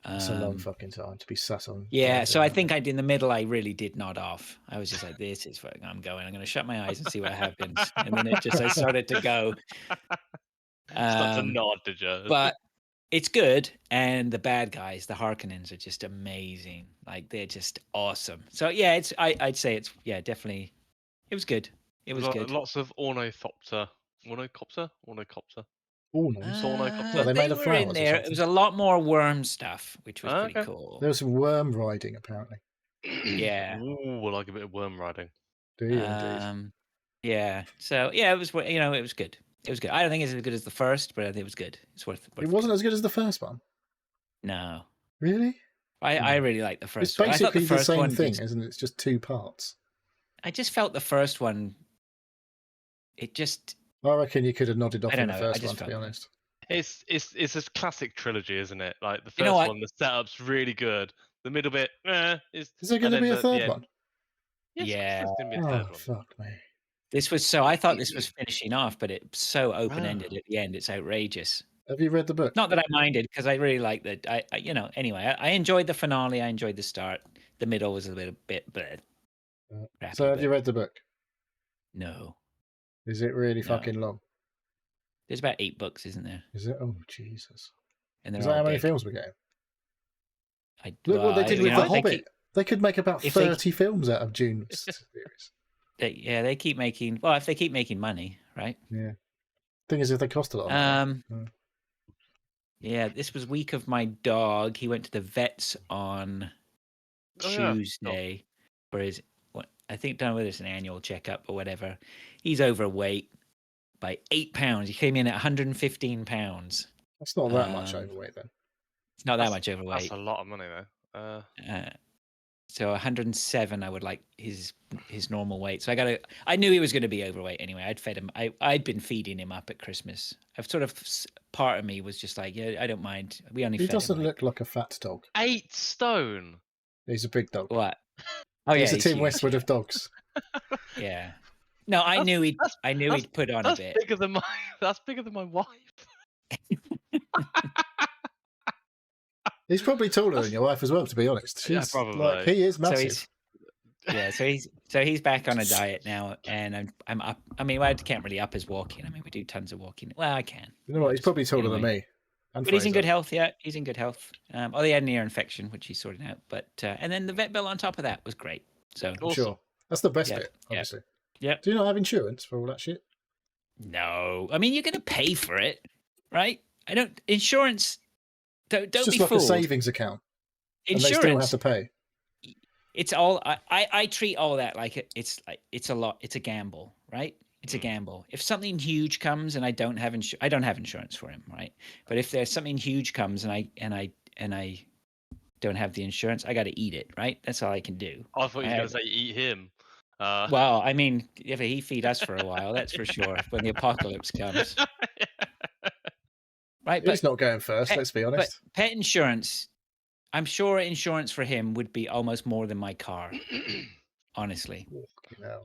It's a long fucking time to be sat on. Yeah, so I think in the middle, I really did nod off. I was just like, "This is fucking. I'm going. I'm going to shut my eyes and see what happens." And then I started to go. Start to nod, did you? But it's good, and the bad guys, the Harkonnens, are just amazing. Like, they're just awesome. So yeah, I'd say it's definitely. It was good. It was good. Lots of ornithopter. Ornithopter. They made a were in there. It was a lot more worm stuff, which was pretty cool. There was some worm riding, apparently. Yeah. Ooh, I like a bit of worm riding. Do you indeed? Yeah. So it was. It was good. It was good. I don't think it's as good as the first, but I think it was good. It's worth it. It wasn't as good as the first one. No. Really? I really like the first. It's basically the same thing, isn't it? It's just 2 parts. I just felt the first one. It just. I reckon you could have nodded off in the first one, to be honest. It's a classic trilogy, isn't it? Like the first one, the setup's really good. The middle bit, is there going to be a third one? Yes, yeah. There's going to be a third one. Fuck me. This was so. I thought this was finishing off, but it's so open ended at the end. It's outrageous. Have you read the book? Not that I minded, because I really liked that. Anyway, I enjoyed the finale. I enjoyed the start. The middle was a little bit, but so have you read the book? No. Is it really fucking long? There's about 8 books, isn't there? Is it? Oh Jesus! And is that how many films we're getting? Look what they did with The Hobbit. They could make about 30 films out of Dune's series. They keep making. Well, if they keep making money, right? Yeah. Thing is, if they cost a lot. Yeah, this was week of my dog. He went to the vets on Tuesday for his. I think don't know whether it's an annual checkup or whatever. He's overweight by 8 pounds. He came in at 115 pounds. That's not that much overweight then. It's not that much overweight. That's a lot of money though. So 107, I would like his normal weight. So I knew he was going to be overweight anyway. I'd fed him. I'd been feeding him up at Christmas. I've sort of, part of me was just like, yeah, I don't mind. We only. He doesn't look like a fat dog. 8 stone. He's a big dog. What? Oh yeah, he's a Tim Westwood of dogs. Yeah. No, I knew he'd put on a bit. That's bigger than my wife. He's probably taller than your wife as well, to be honest. Yeah, probably. Like, he is massive. So he's back on a diet now, and I'm up. I mean, I can't really up his walking. I mean, we do tons of walking. Well, I can. You know what? He's probably taller than me. But he's in good health. Yeah, he's in good health. He had an ear infection, which he's sorting out. But and then the vet bill on top of that was great. So awesome. Sure, that's the best bit, obviously. Yeah. Do you not have insurance for all that shit? No, I mean you're going to pay for it, right? I don't insurance. Don't it's just be like fooled. A savings account. Insurance. And they still have to pay. It's all. I treat all that like it's a lot. It's a gamble, right? It's a gamble. If something huge comes and I don't have insurance for him, right? But if there's something huge comes and I don't have the insurance, I got to eat it, right? That's all I can do. I thought you were going to say eat him. Well, I mean, if he feed us for a while, that's for sure. When the apocalypse comes, right? He's not going first. Let's be honest. But pet insurance, I'm sure insurance for him would be almost more than my car, honestly. No.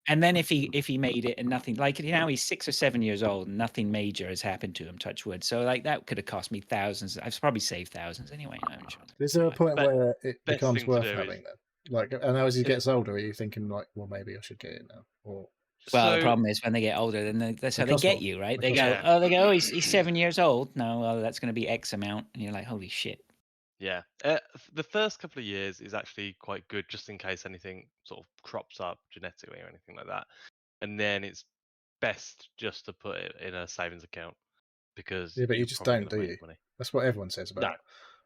And then if he made it and nothing, like now he's 6 or 7 years old, and nothing major has happened to him, touch wood. So like that could have cost me thousands. I've probably saved thousands anyway. Is there a point where it becomes worth having then? Like, and as he gets older, are you thinking like, well, maybe I should get it now? Or the problem is when they get older, then that's how they get you, right? They go, he's 7 years old. No, well, that's going to be X amount, and you're like, holy shit. Yeah, the first couple of years is actually quite good, just in case anything sort of crops up genetically or anything like that. And then it's best just to put it in a savings account because but you just don't, do you? Money. That's what everyone says about it.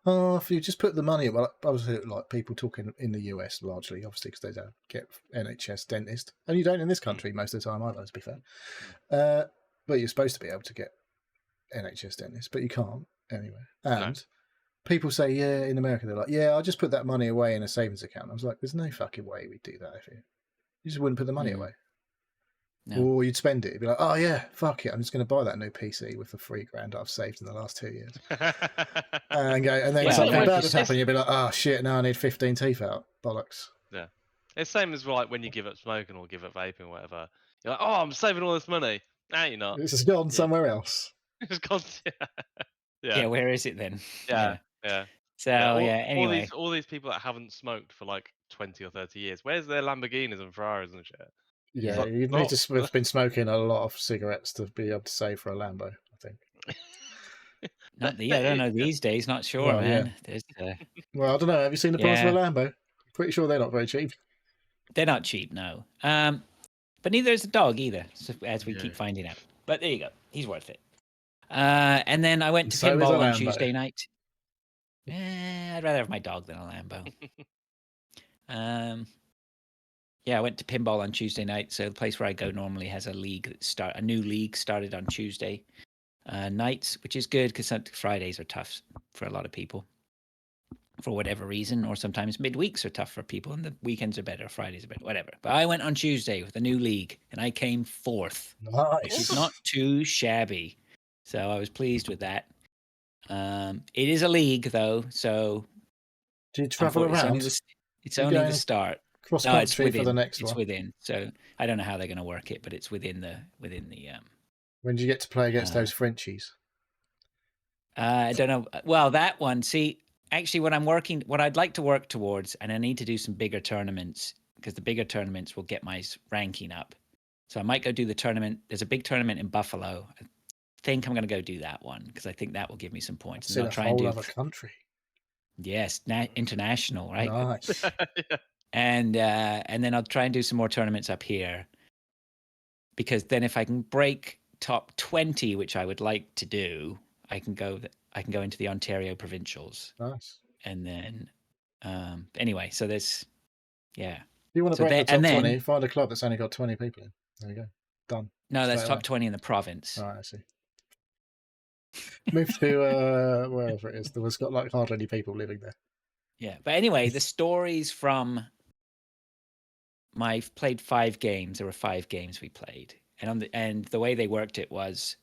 Oh, if you just put the money, well, I was like people talking in the US largely, obviously, because they don't get NHS dentist, and you don't in this country most of the time either. To be fair, but you're supposed to be able to get NHS dentist, but you can't anyway. And people say, yeah, in America they're like, yeah, I'll just put that money away in a savings account. I was like, there's no fucking way we'd do that if you just wouldn't put the money away. No. Or you'd spend it. You'd be like, oh yeah, fuck it, I'm just going to buy that new PC with the $3,000 I've saved in the last 2 years. And then something bad has happened. You'd be like, oh shit, now I need 15 teeth out. Bollocks. Yeah, it's same as like when you give up smoking or give up vaping or whatever. You're like, oh, I'm saving all this money. No, you're not. It's gone somewhere else. It's gone. Yeah. Where is it then? Yeah. So anyway, all these people that haven't smoked for like 20 or 30 years, where's their Lamborghinis and Ferraris and shit? Yeah, you need to have been smoking a lot of cigarettes to be able to save for a Lambo, I think. I don't know these days. Not sure, man. Yeah. Well, I don't know. Have you seen the price of a Lambo? Pretty sure they're not very cheap. They're not cheap, no. But neither is the dog either, as we keep finding out. But there you go. He's worth it. And then I went to pinball on Tuesday night. I'd rather have my dog than a Lambo. I went to pinball on Tuesday night. So the place where I go normally has a new league started on Tuesday nights, which is good because Fridays are tough for a lot of people for whatever reason, or sometimes midweeks are tough for people and the weekends are better, Fridays are better, whatever. But I went on Tuesday with a new league and I came 4th. Nice. Which is not too shabby. So I was pleased with that. It is a league though, so do you travel around? It's only the start. Cross No, it's country within. for the next It's one. within. So I don't know how they're going to work it, but it's within the. When do you get to play against those Frenchies? I don't know. Well, that one. See, actually, what I'd like to work towards, and I need to do some bigger tournaments because the bigger tournaments will get my ranking up. So I might go do the tournament. There's a big tournament in Buffalo. I think I'm going to go do that one because I think that will give me some points. And I'll try and do other country. Yes, international, right? Nice. Yeah. And then I'll try and do some more tournaments up here because then if I can break top 20, which I would like to do, I can go into the Ontario provincials. Nice. And then anyway, so there's If you want to break the top 20, find a club that's only got 20 people in. There you go. Done. No, that's top 20 in the province. All right, I see. Move to wherever it is. There was got like hardly any people living there. Yeah, but anyway, the stories from played 5 games. There were 5 games we played, and the way they worked it was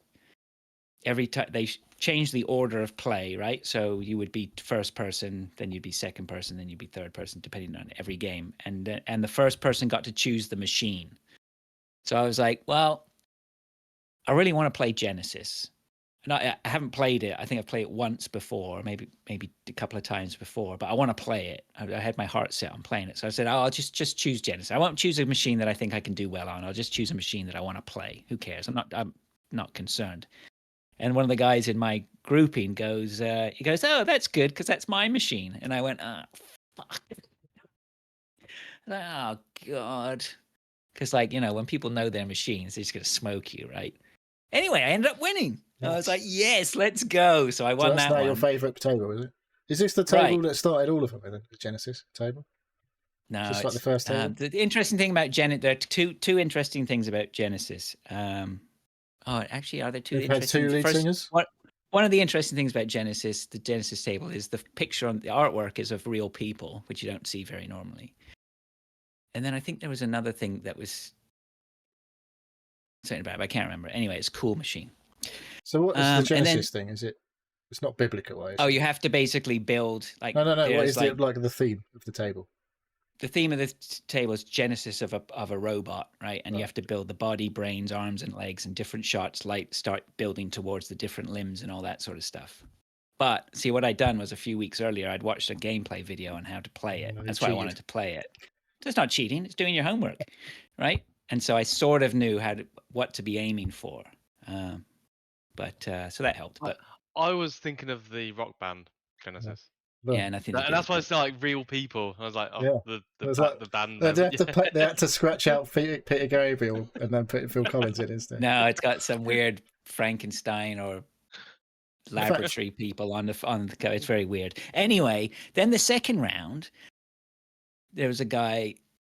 every time they changed the order of play, right? So you would be first person, then you'd be second person, then you'd be third person, depending on every game, and the first person got to choose the machine. So I was like, well, I really want to play Genesis. And I haven't played it. I think I've played it once before, maybe a couple of times before, but I want to play it. I had my heart set on playing it. So I said, I'll just choose Genesis. I won't choose a machine that I think I can do well on. I'll just choose a machine that I want to play. Who cares? I'm not concerned. And one of the guys in my grouping goes, oh, that's good because that's my machine. And I went, fuck. Oh, God. Because, when people know their machines, they're just going to smoke you, right? Anyway, I ended up winning. Yes. I was like, yes, let's go. So I won that one. That's not your favourite table, is it? Is this the table that started all of them, the Genesis table? No, just like the first table? The interesting thing about Genesis, there are two interesting things about Genesis. Actually, are there two interesting things? 2 lead singers? One of the interesting things about Genesis, the Genesis table, is the picture on the artwork is of real people, which you don't see very normally. And then I think there was another thing that was something about it, but I can't remember. Anyway, it's a cool machine. So what is the Genesis thing? Is it? It's not biblical, is it? Oh, you have to basically build like. No. What is the theme of the table? The theme of the table is Genesis of a robot, right? And you have to build the body, brains, arms, and legs, and different shots. Start building towards the different limbs and all that sort of stuff. But see, what I'd done was a few weeks earlier, I'd watched a gameplay video on how to play it. That's why I wanted to play it. So it's not cheating; it's doing your homework, right? And so I sort of knew what to be aiming for. So that helped. But I was thinking of the Rock Band Genesis. Yeah, and I think that's why it's like real people. I was like, the band. They had to scratch out Peter Gabriel and then put Phil Collins in instead. No, it's got some weird Frankenstein or laboratory people on the cover. It's very weird. Anyway, then the second round, there was a guy,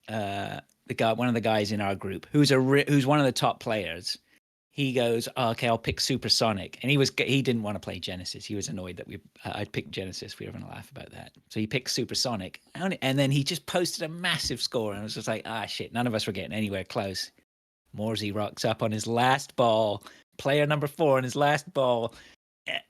one of the guys in our group who's one of the top players. He goes, okay, I'll pick Supersonic. And he didn't want to play Genesis. He was annoyed that I'd picked Genesis. We were going to laugh about that. So he picked Supersonic. And then he just posted a massive score. And I was just like, shit, none of us were getting anywhere close. Morsey rocks up on his last ball. Player number 4 on his last ball.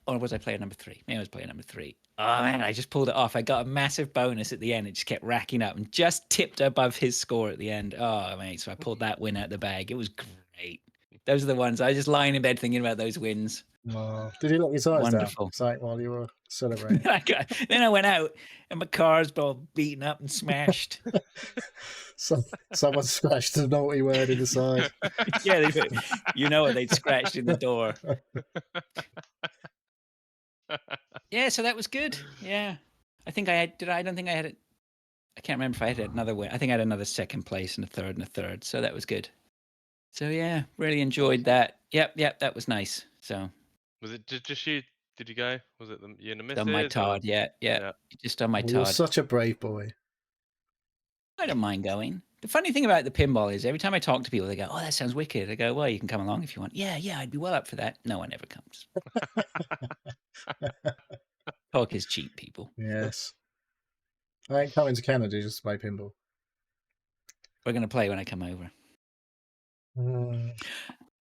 Or was I player number 3? Maybe I was player number 3. Oh, man, I just pulled it off. I got a massive bonus at the end. It just kept racking up and just tipped above his score at the end. Oh, mate, so I pulled that win out the bag. It was great. Those are the ones. I was just lying in bed thinking about those wins. Oh, did you lock your eyes down while you were celebrating? Then I went out and my car's all beaten up and smashed. Someone scratched a naughty word in the side. Yeah, you know what? They'd scratched in the door. Yeah, so that was good. Yeah, I think I had. I don't think I had it. I can't remember if I had another win. I think I had another second place and a third. So that was good. So yeah, really enjoyed that. Yep, that was nice. So was it just you? Did you go? Was it you and the missus? On my Todd, yeah. Just on my Todd. You're such a brave boy. I don't mind going. The funny thing about the pinball is every time I talk to people, they go, "Oh, that sounds wicked." I go, "Well, you can come along if you want." Yeah, I'd be well up for that. No one ever comes. Talk is cheap, people. Yes. I ain't coming to Canada just to play pinball. We're going to play when I come over.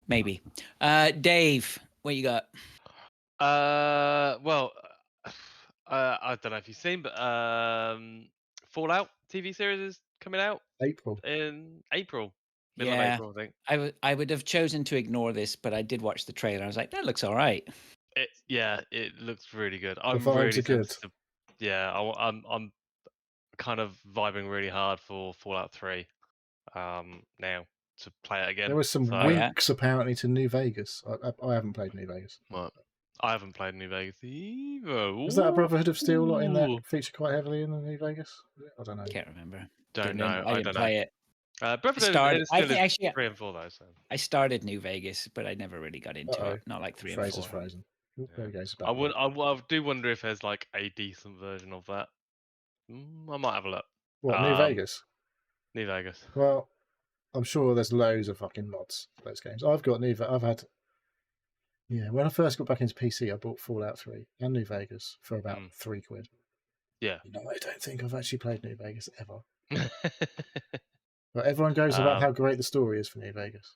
Maybe. Dave, what you got? Well, I don't know if you've seen, but Fallout TV series is coming out April. in April. Middle of Yeah, April, I think. I would have chosen to ignore this, but I did watch the trailer. I was like, that looks all right. It looks really good. The I'm vibes really are good. sensitive. Yeah, I'm kind of vibing really hard for Fallout 3 now to play it again. There was some So, winks apparently to New Vegas. I haven't played New Vegas. well, I haven't played New Vegas either. Was that a Brotherhood of Steel lot in that Ooh. feature quite heavily in the New Vegas? I don't know. Can't remember. Don't know. I didn't play it. Brotherhood of I Steel think is actually 3 and 4 though. So. I started New Vegas, but I never really got into it. Not like 3 and 4. Fraser's frozen. Ooh, there he goes. I do wonder if there's like a decent version of that. I might have a look. What, New Vegas? New Vegas. Well, I'm sure there's loads of fucking mods for those games. I've had. Yeah, when I first got back into PC, I bought Fallout 3 and New Vegas for about £3. Yeah. You know, I don't think I've actually played New Vegas ever. But everyone goes about how great the story is for New Vegas.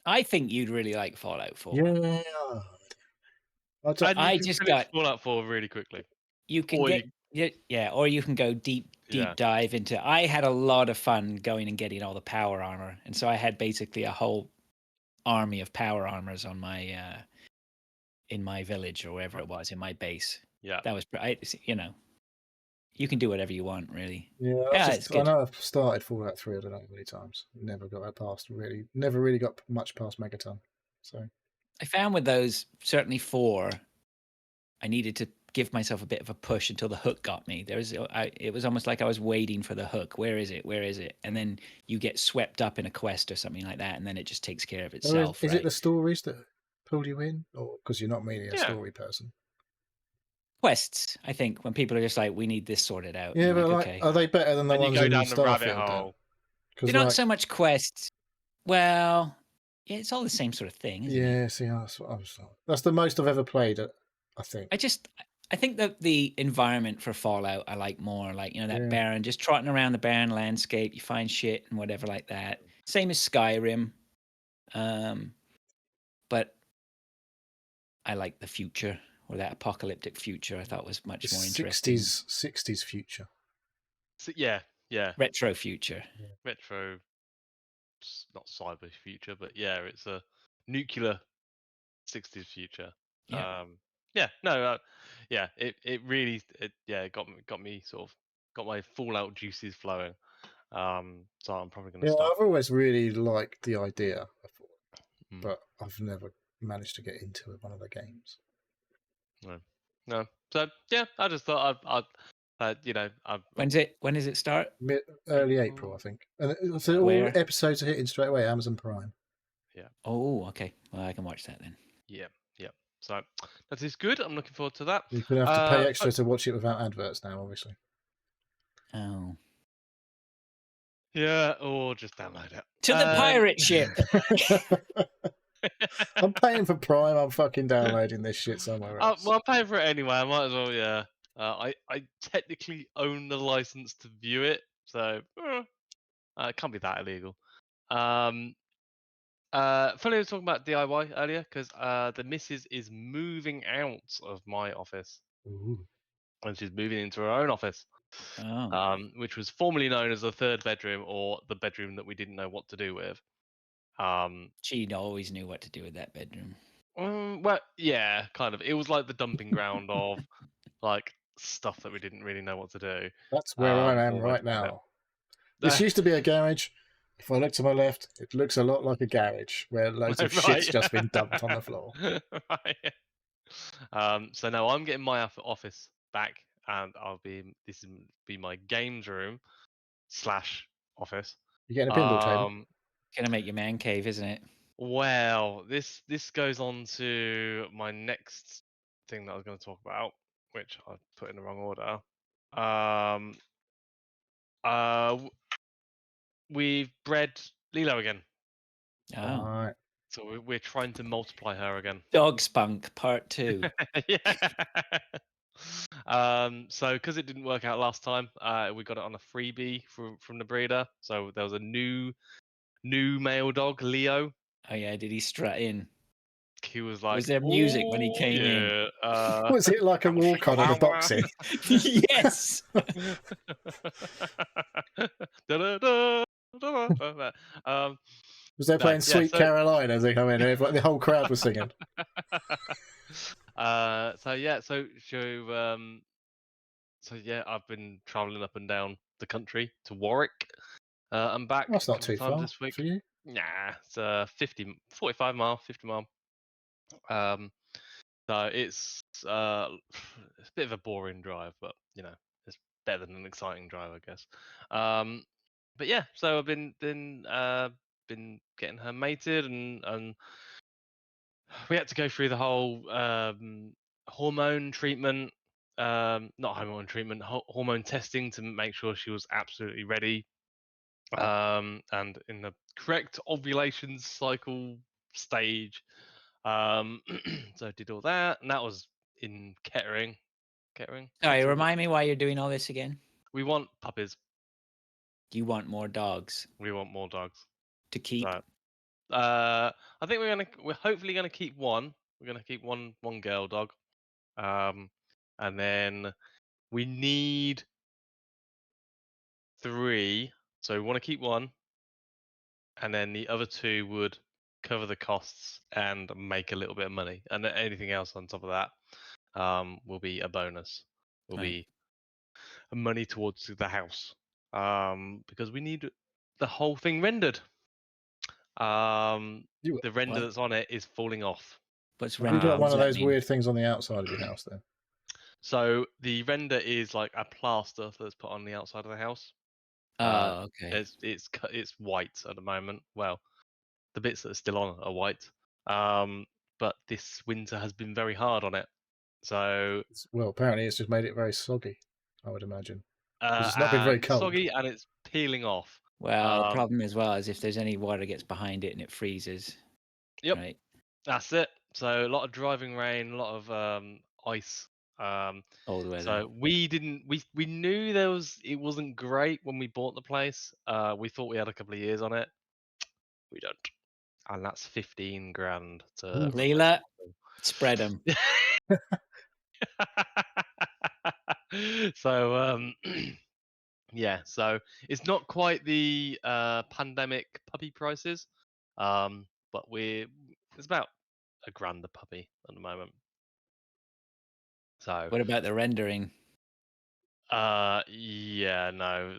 I think you'd really like Fallout 4. Yeah. I just got Fallout 4 really quickly. You can or you can go deep dive into. I had a lot of fun going and getting all the power armor, and so I had basically a whole army of power armors on my in my village or wherever it was in my base. Yeah, that was you can do whatever you want, really. Yeah, it's good. I know I've started Fallout 3, I don't know how many times. Never got that past, really. Never really got much past Megaton. So I found with those, certainly 4, I needed to give myself a bit of a push until the hook got me. It was almost like I was waiting for the hook. Where is it? Where is it? And then you get swept up in a quest or something like that, and then it just takes care of itself. Is it the stories that pull you in, or because you're not really a story person? Quests, I think, when people are just like, we need this sorted out. Yeah, but like, okay. Are they better than the ones you go in down the rabbit hole? They're not so much quests. Well, yeah, it's all the same sort of thing, isn't it? See, that's the most I've ever played, I think. I think that the environment for Fallout I like more, like, that barren, just trotting around the barren landscape, you find shit and whatever like that. Same as Skyrim. But I like the future, or that apocalyptic future. I thought was much more interesting. 60s future. So, yeah. Retro future. Yeah. Retro, not cyber future, but yeah, it's a nuclear 60s future. Yeah. It really got me sort of got my Fallout juices flowing. So I'm probably going to start. I've always really liked the idea of Fallout, but I've never managed to get into one of the games. No. So yeah, I just thought when does it start? Early April, I think. And so all episodes are hitting straight away. Amazon Prime. Yeah. Oh, okay. Well, I can watch that then. Yeah. So that is good. I'm looking forward to that. You're going to have to pay extra to watch it without adverts now, obviously. Oh. Yeah, or just download it. To the pirate ship. I'm paying for Prime. I'm fucking downloading this shit somewhere else. Well, I'm paying for it anyway. I might as well, yeah. I technically own the license to view it, so it can't be that illegal. Funny we were talking about DIY earlier, because the missus is moving out of my office. Ooh. And she's moving into her own office. Oh. Which was formerly known as the third bedroom, or the bedroom that we didn't know what to do with. She always knew what to do with that bedroom. Well, yeah, kind of. It was like the dumping ground of like stuff that we didn't really know what to do. That's where I am right now. This used to be a garage. If I look to my left, it looks a lot like a garage where loads of shit's just been dumped on the floor. Right. So now I'm getting my office back, and this will be my games room / office. You're getting a pinball table. Gonna make your man cave, isn't it? Well, this goes on to my next thing that I was going to talk about, which I put in the wrong order. We've bred Lilo again. Oh. All right. So we're trying to multiply her again. Dog Spunk Part 2. Yeah. So because it didn't work out last time, we got it on a freebie from the breeder. So there was a new male dog, Leo. Oh yeah, did he strut in? He was like, was there music when he came in? Was it like a walk on in a boxing? Yes. Was they playing Sweet Caroline as they come in? The whole crowd was singing. So I've been travelling up and down the country to Warwick and back. That's not too far this week. for you. Nah, it's 45 mile, 50 mile. So it's a bit of a boring drive, but it's better than an exciting drive, I guess. But yeah, so I've been getting her mated, and we had to go through the whole hormone treatment. Not hormone treatment, hormone testing to make sure she was absolutely ready, and in the correct ovulation cycle stage. So I did all that, and that was in Kettering. Sorry, remind me why you're doing all this again. We want puppies. You want more dogs? We want more dogs to keep. So, I think we're hopefully gonna keep one. We're gonna keep one girl dog, and then we need 3. So we want to keep one, and then the other 2 would cover the costs and make a little bit of money, and then anything else on top of that will be a bonus. Will be money towards the house, because we need the whole thing rendered. The render that's on it is falling off. What's render? You got one of those weird things on the outside of your house then? So the render is like a plaster that's put on the outside of the house. Oh, okay. It's white at the moment. Well, the bits that are still on are white. But this winter has been very hard on it. So apparently it's just made it very soggy, I would imagine. It's not been very cold. Soggy, and it's peeling off. Well, the problem as well is if there's any water gets behind it and it freezes. Yep. Right. That's it. So a lot of driving rain, a lot of ice. Old weather. So we knew it wasn't great when we bought the place. We thought we had a couple of years on it. We don't. And that's 15 grand to Leela, spread them. So yeah, so it's not quite the pandemic puppy prices, but it's about $1,000 a puppy at the moment. So what about the rendering? Yeah, no.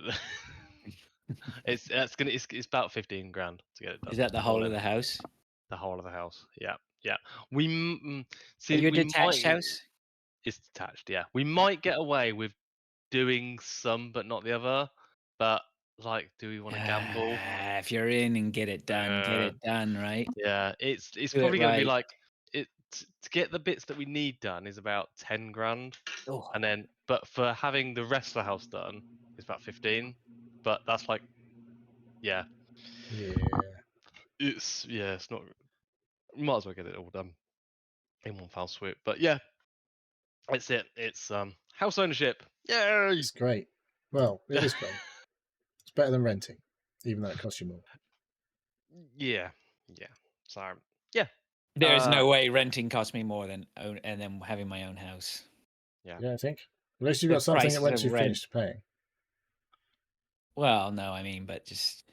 it's about 15 grand to get it done. Is that the whole of the house? The whole of the house, yeah. We see. Your detached house? It's detached, yeah. We might get away with doing some, but not the other. But do we want to gamble? If you're in and get it done, right? Yeah, it's probably going to be to get the bits that we need done is about 10 grand, and then but for having the rest of the house done is about 15. But that's it's not. Might as well get it all done in one foul swoop. But yeah, that's it. It's house ownership. Yay! It's great. Well, it is great. It's better than renting, even though it costs you more. Yeah. So yeah. There is no way renting costs me more than and then having my own house. Yeah, I think. At least you've got something once you've finished paying. Well, no, I mean, but just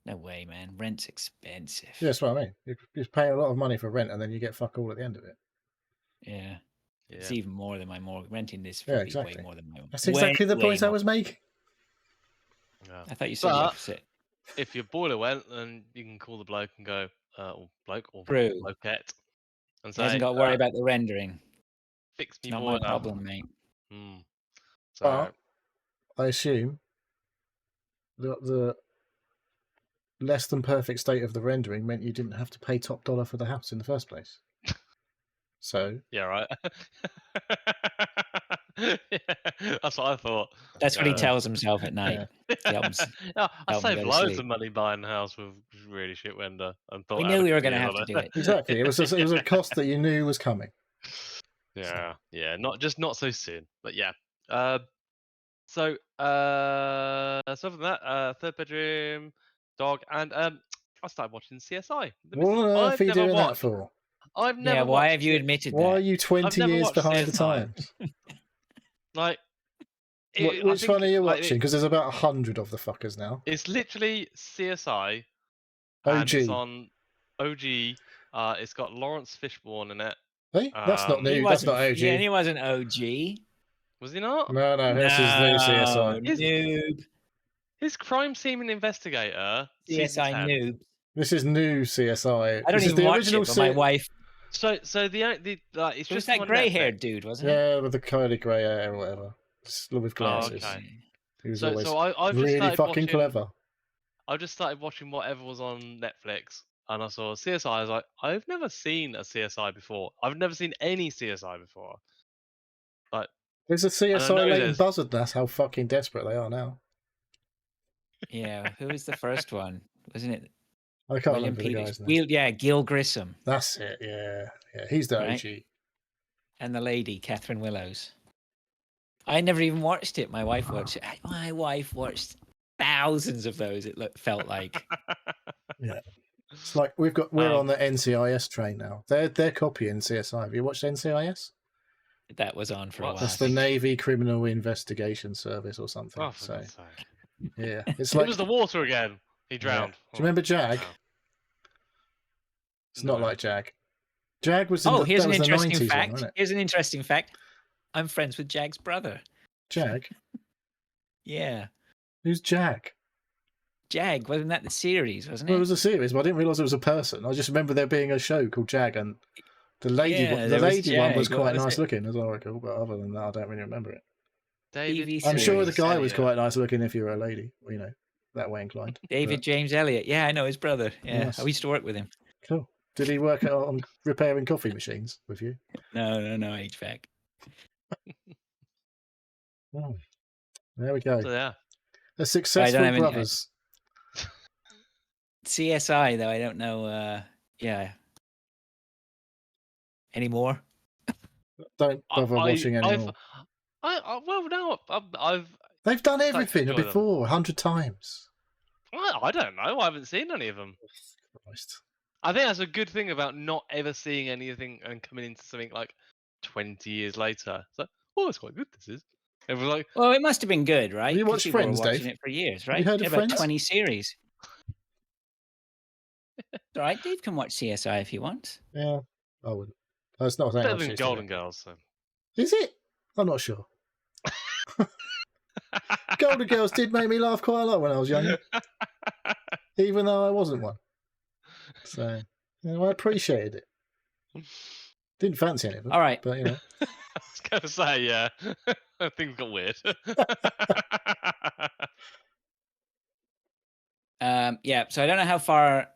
no way, man. Rent's expensive. Yeah, that's what I mean. You pay a lot of money for rent, and then you get fuck all at the end of it. Yeah. It's even more than my mortgage. Renting this way more than my own. That's exactly the point I was making. Yeah. I thought you said the opposite. If your boiler went, then you can call the bloke and go, or bloke or blokeette, and say, he hasn't got to worry about the rendering. Fix me not boiler. my problem, mate. So I assume the less than perfect state of the rendering meant you didn't have to pay top dollar for the house in the first place. So yeah, right. That's what I thought. That's what he tells himself at night. I saved loads of money buying a house with really shit render, and thought we knew we were going to have to do it. Exactly, it was a cost that you knew was coming. Yeah, not so soon, but yeah. So other than that, 3rd bedroom, dog, and I started watching CSI. What on earth are you doing that for? I've never. Yeah, why have you admitted that? Why are you 20 years behind the times? Which one are you watching? Because there's about 100 of the fuckers now. It's literally CSI. OG. And it's on OG. It's got Lawrence Fishburne in it. Hey, that's not new. That's not OG. Yeah, and he wasn't OG. Was he not? No, this is new CSI. Noob. His crime scene investigator. CSI noob. This is new CSI. I don't even watch it, but my wife. So it's just that grey-haired dude, wasn't it? Yeah, with the curly grey hair or whatever, with glasses. Oh, okay. He was always I've really just fucking clever. I just started watching whatever was on Netflix, and I saw CSI. I was like, I've never seen a CSI before. I've never seen any CSI before. But there's a CSI Leighton Buzzard. That's how fucking desperate they are now. Yeah, who was the first one? Wasn't it? I can't remember the guy's name. Yeah, Gil Grissom. That's it. Yeah, he's the OG. And the lady, Catherine Willows. I never even watched it. My wife watched it. My wife watched thousands of those. It felt like. Yeah, it's like we're on the NCIS train now. They're copying CSI. Have you watched NCIS? That was on for a while. That's the Navy Criminal Investigation Service or something. Oh, for God's sake. Yeah, it's like it was the water again. He drowned. Yeah. Do you remember Jag? It's not like Jag. Jag was. Here's an interesting fact. Here's an interesting fact. I'm friends with Jag's brother. Jag? Yeah. Who's Jag? Jag, wasn't that the series, wasn't it? Well, it was a series, but I didn't realise it was a person. I just remember there being a show called Jag, and the lady one was quite nice looking, as I recall, but other than that, I don't really remember it. I'm sure the guy was quite nice looking if you were a lady, that way inclined. David James Elliott. Yeah, I know his brother. Yeah, yes. I used to work with him. Cool. Did he work on repairing coffee machines with you? No, HVAC. Oh, there we go. So, yeah. The Successful Brothers. CSI, though, I don't know. Any more? Don't bother watching anymore. They've done everything before 100 times. I don't know. I haven't seen any of them. Christ. I think that's a good thing about not ever seeing anything and coming into something like 20 years later. It's like, it's quite good. This is. It was like, well, it must have been good, right? You watched Friends, Dave? Watching it for years, right? You heard of Friends? About 20 series. All right, Dave can watch CSI if he wants. Yeah, I wouldn't. It's not better than Golden Girls. So. Is it? I'm not sure. Golden Girls did make me laugh quite a lot when I was younger, even though I wasn't one. So I appreciated it. Didn't fancy any of them. All right, but I was going to say, yeah, things got weird. Yeah, so I don't know how far.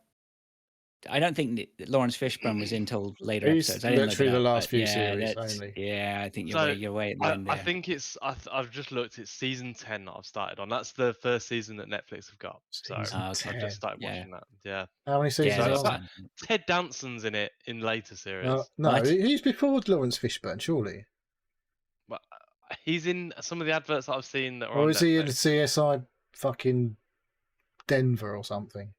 I don't think Lawrence Fishburne was in until later episodes. I didn't literally the last few series only. Yeah, I think you're way at the end there. I think it's. I've just looked. It's season 10 that I've started on. That's the first season that Netflix have got. So I've just started watching that. Yeah. How many seasons? Ted Danson's in it in later series. No, he's before Lawrence Fishburne, surely. Well, he's in some of the adverts that I've seen that are. Or is he in CSI fucking Denver or something?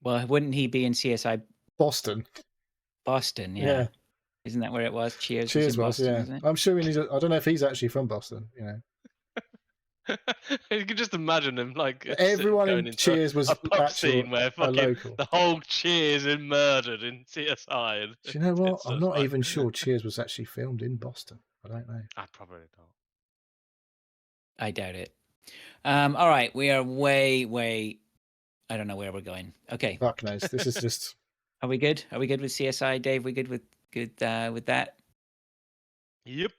Well, wouldn't he be in CSI Boston? Boston, yeah. Isn't that where it was? Cheers was Boston, yeah. I'm sure I don't know if he's actually from Boston, You can just imagine him like everyone in Cheers was a pub scene where local. The whole Cheers is murdered in CSI. Do you know what? I'm not even sure Cheers was actually filmed in Boston. I don't know. I probably don't. I doubt it. All right, we are way. I don't know where we're going. Okay. Fuck knows. This is just. Are we good? Are we good with CSI, Dave? We good with that? Yep.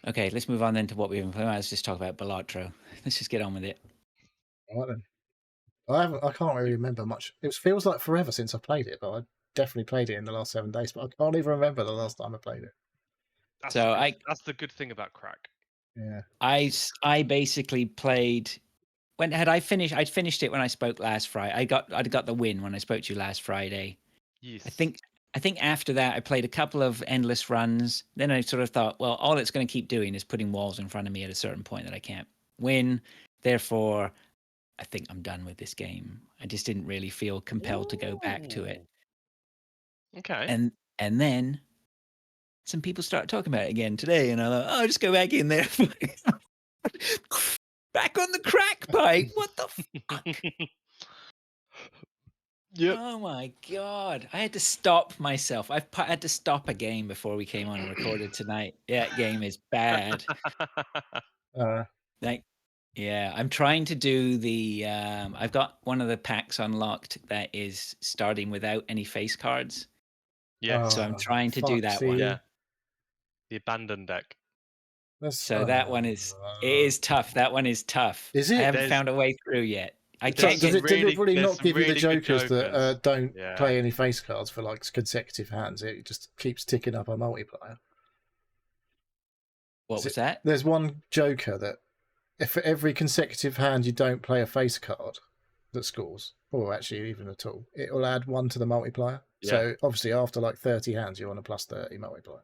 Okay, let's move on then to what we've been playing. Let's just talk about Balatro. Let's just get on with it. All right then. I can't really remember much. It feels like forever since I played it, but I definitely played it in the last 7 days. But I can't even remember the last time I played it. That's the good thing about crack. Yeah. I basically played. I'd finished it when I spoke last Friday. I'd got the win when I spoke to you last Friday. Yes. I think after that I played a couple of endless runs. Then I sort of thought, well, all it's going to keep doing is putting walls in front of me at a certain point that I can't win. Therefore, I think I'm done with this game. I just didn't really feel compelled to go back to it. Okay. And then some people started talking about it again today, and I thought, just go back in there. Back on the crack pipe. What the fuck? Yep. Oh my god! I had to stop myself. I had to stop a game before we came on and recorded tonight. Yeah, game is bad. Like, yeah, I'm trying to do the. I've got one of the packs unlocked that is starting without any face cards. Yeah. So I'm trying to do that one. Yeah. The abandoned deck. So that one is. It is tough. That one is tough. Is it? I haven't found a way through yet. I Does can't get. it deliberately there's not some give you the really good jokers that jokers. don't Yeah. play any face cards for like consecutive hands? It just keeps ticking up a multiplier. What was that? There's one joker that if for every consecutive hand you don't play a face card that scores, or actually even at all, it will add 1 to the multiplier. Yeah. So obviously after like 30 hands, you're on a plus 30 multiplier.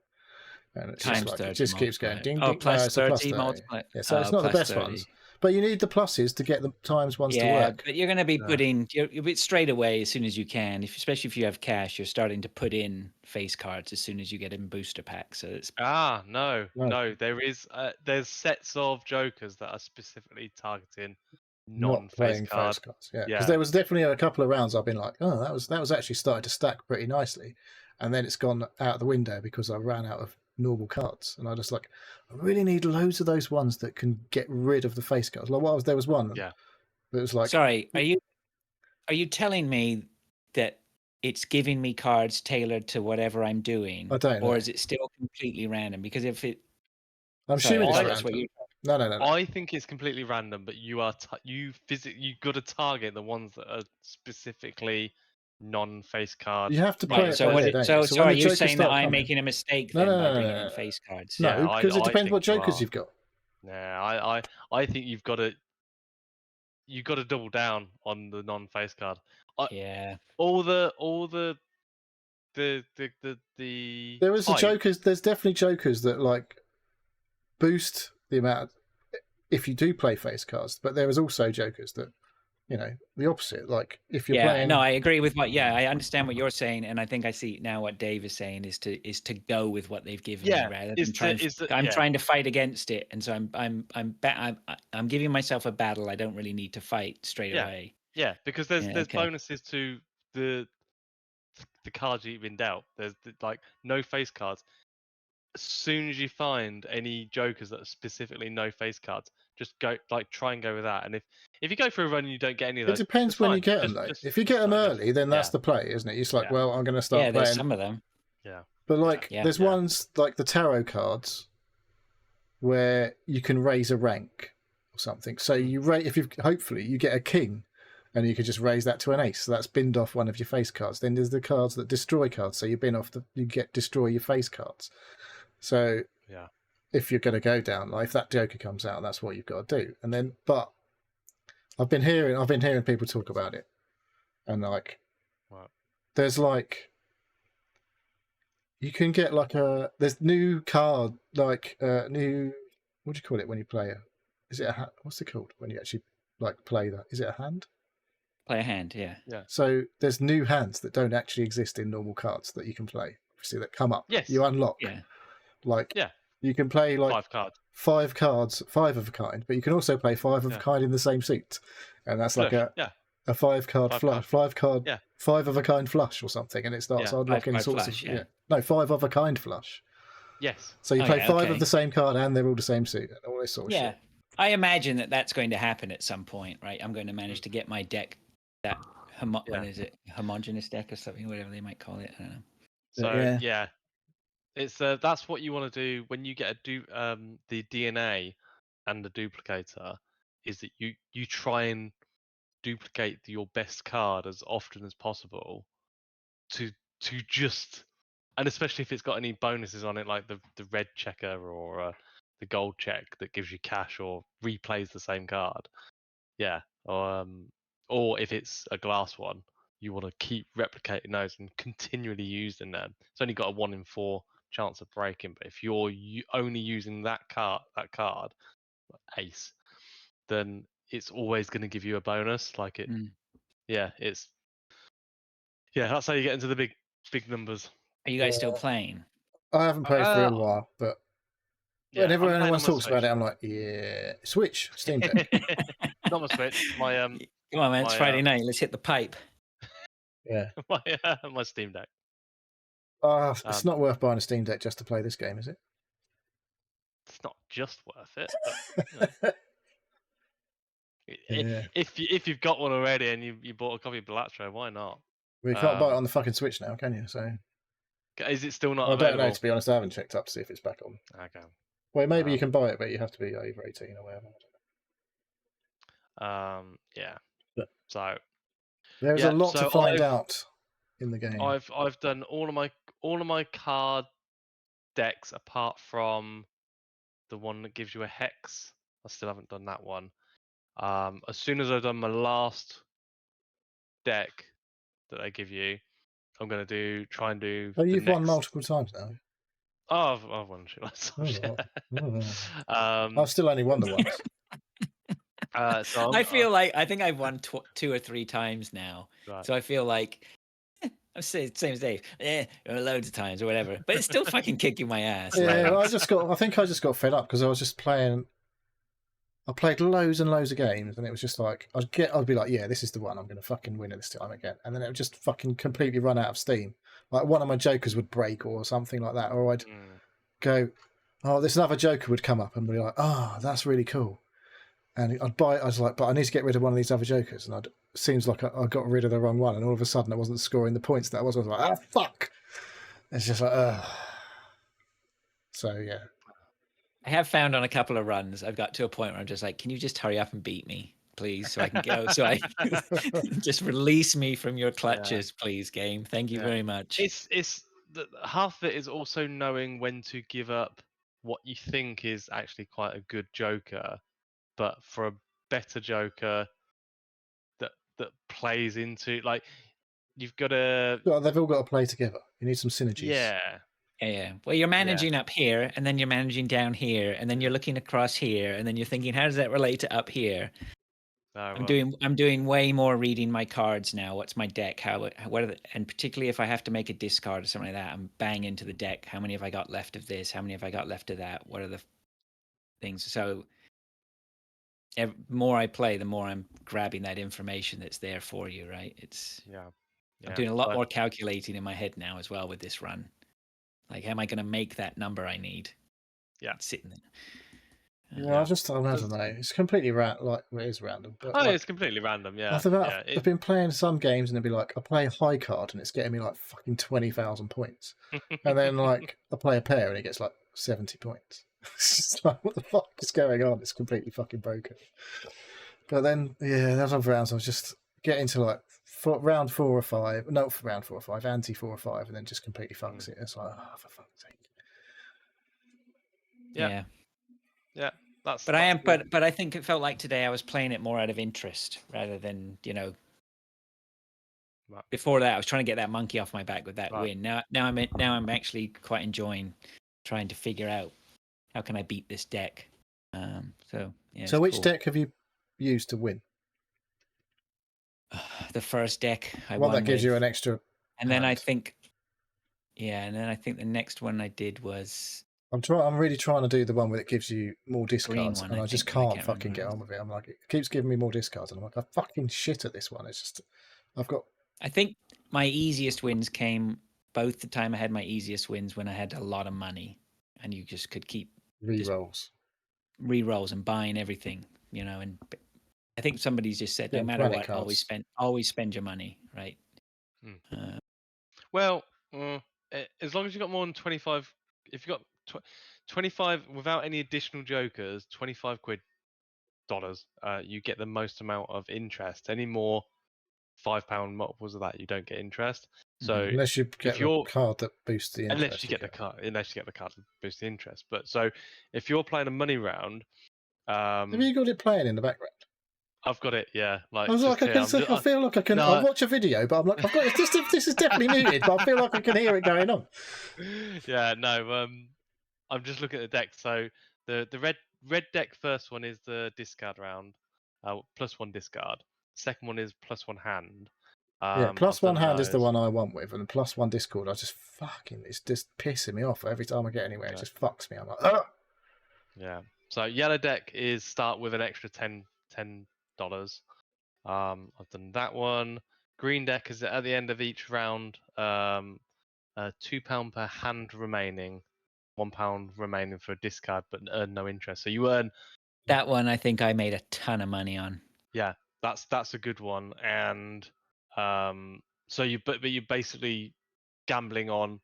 And it's Times just like, 30 it just keeps going ding, Oh, ding. plus No, it's a plus 30 30. multiplier. Yeah, so it's not the plus best 30. ones. But you need the pluses to get the times ones to Yeah, work. but you're going to be putting you'll be straight away as soon as you can. Especially if you have cash, you're starting to put in face cards as soon as you get in booster packs. So it's No. There is there's sets of jokers that are specifically targeting Not playing face cards. Yeah, because there was definitely a couple of rounds I've been like, oh, that was actually starting to stack pretty nicely, and then it's gone out the window because I ran out of normal cards, and I just like, I really need loads of those ones that can get rid of the face cards. Like there was one. Yeah. That was like. Sorry, are you telling me that it's giving me cards tailored to whatever I'm doing? I don't know. Or is it still completely random? Because if it, I'm assuming it's that's what random. you. No. I think it's completely random, but you got to target the ones that are specifically non-face card. You have to play it. So by ear, don't you? so are when the you jokers saying that start I'm coming- making a mistake No, then no, by no, bringing no, in no. face cards? No, Yeah, because it I depends think what you jokers are. you've got. Yeah, I think you've got to double down on the non-face card. Yeah. All the There is the jokers. There's definitely jokers that like boost the amount if you do play face cards, but there is also jokers that, you know, the opposite. Like if you're playing. No, I agree with I understand what you're saying, and I think I see now what Dave is saying is to go with what they've given me rather than trying to fight against it, and so I'm giving myself a battle I don't really need to fight straight away. Yeah, because there's bonuses to the cards you've been dealt. There's like no face cards. As soon as you find any jokers that are specifically no face cards, just go try and go with that. And if you go for a run and you don't get any of those, it depends when you get them though. If you get them early, then that's the play, isn't it? It's like, well, I'm going to start playing. There's some of them. Yeah, but like there's ones like the tarot cards where you can raise a rank or something. So hopefully you get a king, and you could just raise that to an ace. So that's binned off one of your face cards. Then there's the cards that destroy cards. So you bin off you destroy your face cards. So if you're going to go down, like if that joker comes out, that's what you've got to do. And then, but I've been hearing people talk about it, and like, there's like, you can get like there's new card like new, what do you call it when you play is it what's it called when you actually like play that? Is it a hand? Play a hand, yeah. So there's new hands that don't actually exist in normal cards that you can play. See that come up. Yes. You unlock. Yeah. Like you can play like 5 cards, 5 of a kind, but you can also play 5 of a kind in the same suit, and that's like a 5 card flush, 5 card, 5 of a kind flush or something, and it starts unlocking sorts of 5 of a kind flush. Yes. So you play 5 of the same card, and they're all the same suit, and all this sort of shit. I imagine that's going to happen at some point, right? I'm going to manage to get my deck that what is it, homogeneous deck or something, whatever they might call it. I don't know. So it's that's what you want to do when you get the DNA and the duplicator, is that you try and duplicate your best card as often as possible to just, and especially if it's got any bonuses on it, like the red checker or the gold check that gives you cash or replays the same card. Or if it's a glass one, you want to keep replicating those and continually using them. It's only got a 1 in 4 chance of breaking, but if you're only using that card, ace, then it's always going to give you a bonus. Like it, that's how you get into the big numbers. Are you guys still playing? I haven't played for a while, but Yeah, Whenever I'm anyone playing on my talks about Switch. it, I'm like, yeah, Switch, Steam Deck. Not my Switch. My Come on, man! It's Friday night. Let's hit the pipe. Yeah. my Steam Deck. It's not worth buying a Steam Deck just to play this game, is it? It's not just worth it, but if you've got one already and you bought a copy of Balatro, why not? Well, you can't buy it on the fucking Switch now, can you? So is it still not I available? don't know, to be honest. I haven't checked up to see if it's back on. Okay. Well, maybe you can buy it, but you have to be over 18 or whatever. Yeah. But so there's a lot to find out in the game. I've done all of my card decks apart from the one that gives you a hex. I still haven't done that one. As soon as I've done my last deck that they give you, I'm gonna try and do. Oh, you've won multiple times now. Oh, I've won shit lots of times. I've still only won the once. So I feel like I think I've won 2 or 3 times now. Right. So I feel like I'm same as Dave. Loads of times or whatever, but it's still fucking kicking my ass. Yeah, I think I just got fed up because I was just playing. I played loads and loads of games, and it was just like I'd be like, yeah, this is the one. I'm going to fucking win it this time again, and then it would just fucking completely run out of steam. Like one of my jokers would break or something like that, or I'd go, oh, this another joker would come up and be like, oh, that's really cool. And I'd buy it. I was like, but I need to get rid of one of these other jokers. And it seems like I got rid of the wrong one. And all of a sudden, I wasn't scoring the points that I was. I was like, ah, fuck. It's just like, So, yeah. I have found on a couple of runs, I've got to a point where I'm just like, can you just hurry up and beat me, please, so I can go? So I just release me from your clutches, please, game. Thank you very much. It's half of it is also knowing when to give up what you think is actually quite a good joker, but for a better joker that plays into, like, you've got to. Well, they've all got to play together. You need some synergies. Yeah. Well, you're managing up here, and then you're managing down here, and then you're looking across here, and then you're thinking, how does that relate to up here? I'm doing way more reading my cards now. What's my deck? And particularly if I have to make a discard or something like that, I'm bang into the deck. How many have I got left of this? How many have I got left of that? What are the things? So the more I play, the more I'm grabbing that information that's there for you, right? I'm doing a lot more calculating in my head now as well with this run. Like, how am I going to make that number I need? Yeah, sitting there. Yeah, I don't know. It's completely random. Like, it is random. But it's completely random. Yeah. I've been playing some games and it'd be like, I play a high card and it's getting me like fucking 20,000 points, and then like I play a pair and it gets like 70 points. It's just like, what the fuck is going on? It's completely fucking broken. But then, there's other rounds. I was just getting to like round 4 or 5. No, round 4 or 5, anti 4 or 5, and then just completely fucks it. It's like, oh, for fuck's sake. Yeah. But I think it felt like today I was playing it more out of interest rather than, before that I was trying to get that monkey off my back with that win. Now I'm actually quite enjoying trying to figure out how can I beat this deck. So which deck have you used to win? The first deck I won. One that gives you an extra. And then I think the next one I did was. I'm really trying to do the one where it gives you more discards, and I just can't fucking get on with it. I'm like, it keeps giving me more discards, and I'm like, I'm fucking shit at this one. It's just, I think my easiest wins came both the time I had my easiest wins when I had a lot of money, and you just could keep re-rolls and buying everything, and I think somebody's just said, no matter what, always spend your money, right? As long as you've got more than 25, if you've got 25 without any additional jokers, $25 dollars, you get the most amount of interest. Any more £5 multiples of that, you don't get interest. So unless you get a card that boosts the interest. Unless you get the card that boosts the interest. But so if you're playing a money round, have you got it playing in the background? I've got it, yeah. Like, I was like, I feel like I can. I'll watch a video, but I'm like, I've got it. This is definitely muted, but I feel like I can hear it going on. Yeah, no. I'm just looking at the deck. So the red deck first one is the discard round, +1 discard. Second one is +1 hand. +1 hand is the one I want with, and +1 discord. It's just pissing me off every time I get anywhere. It just fucks me. I'm like, oh. Yeah. So yellow deck is start with an extra $10. I've done that one. Green deck is at the end of each round. £2 per hand remaining, £1 remaining for a discard, but earn no interest. So you earn that one. I think I made a ton of money on. Yeah, that's a good one. And so you're basically gambling on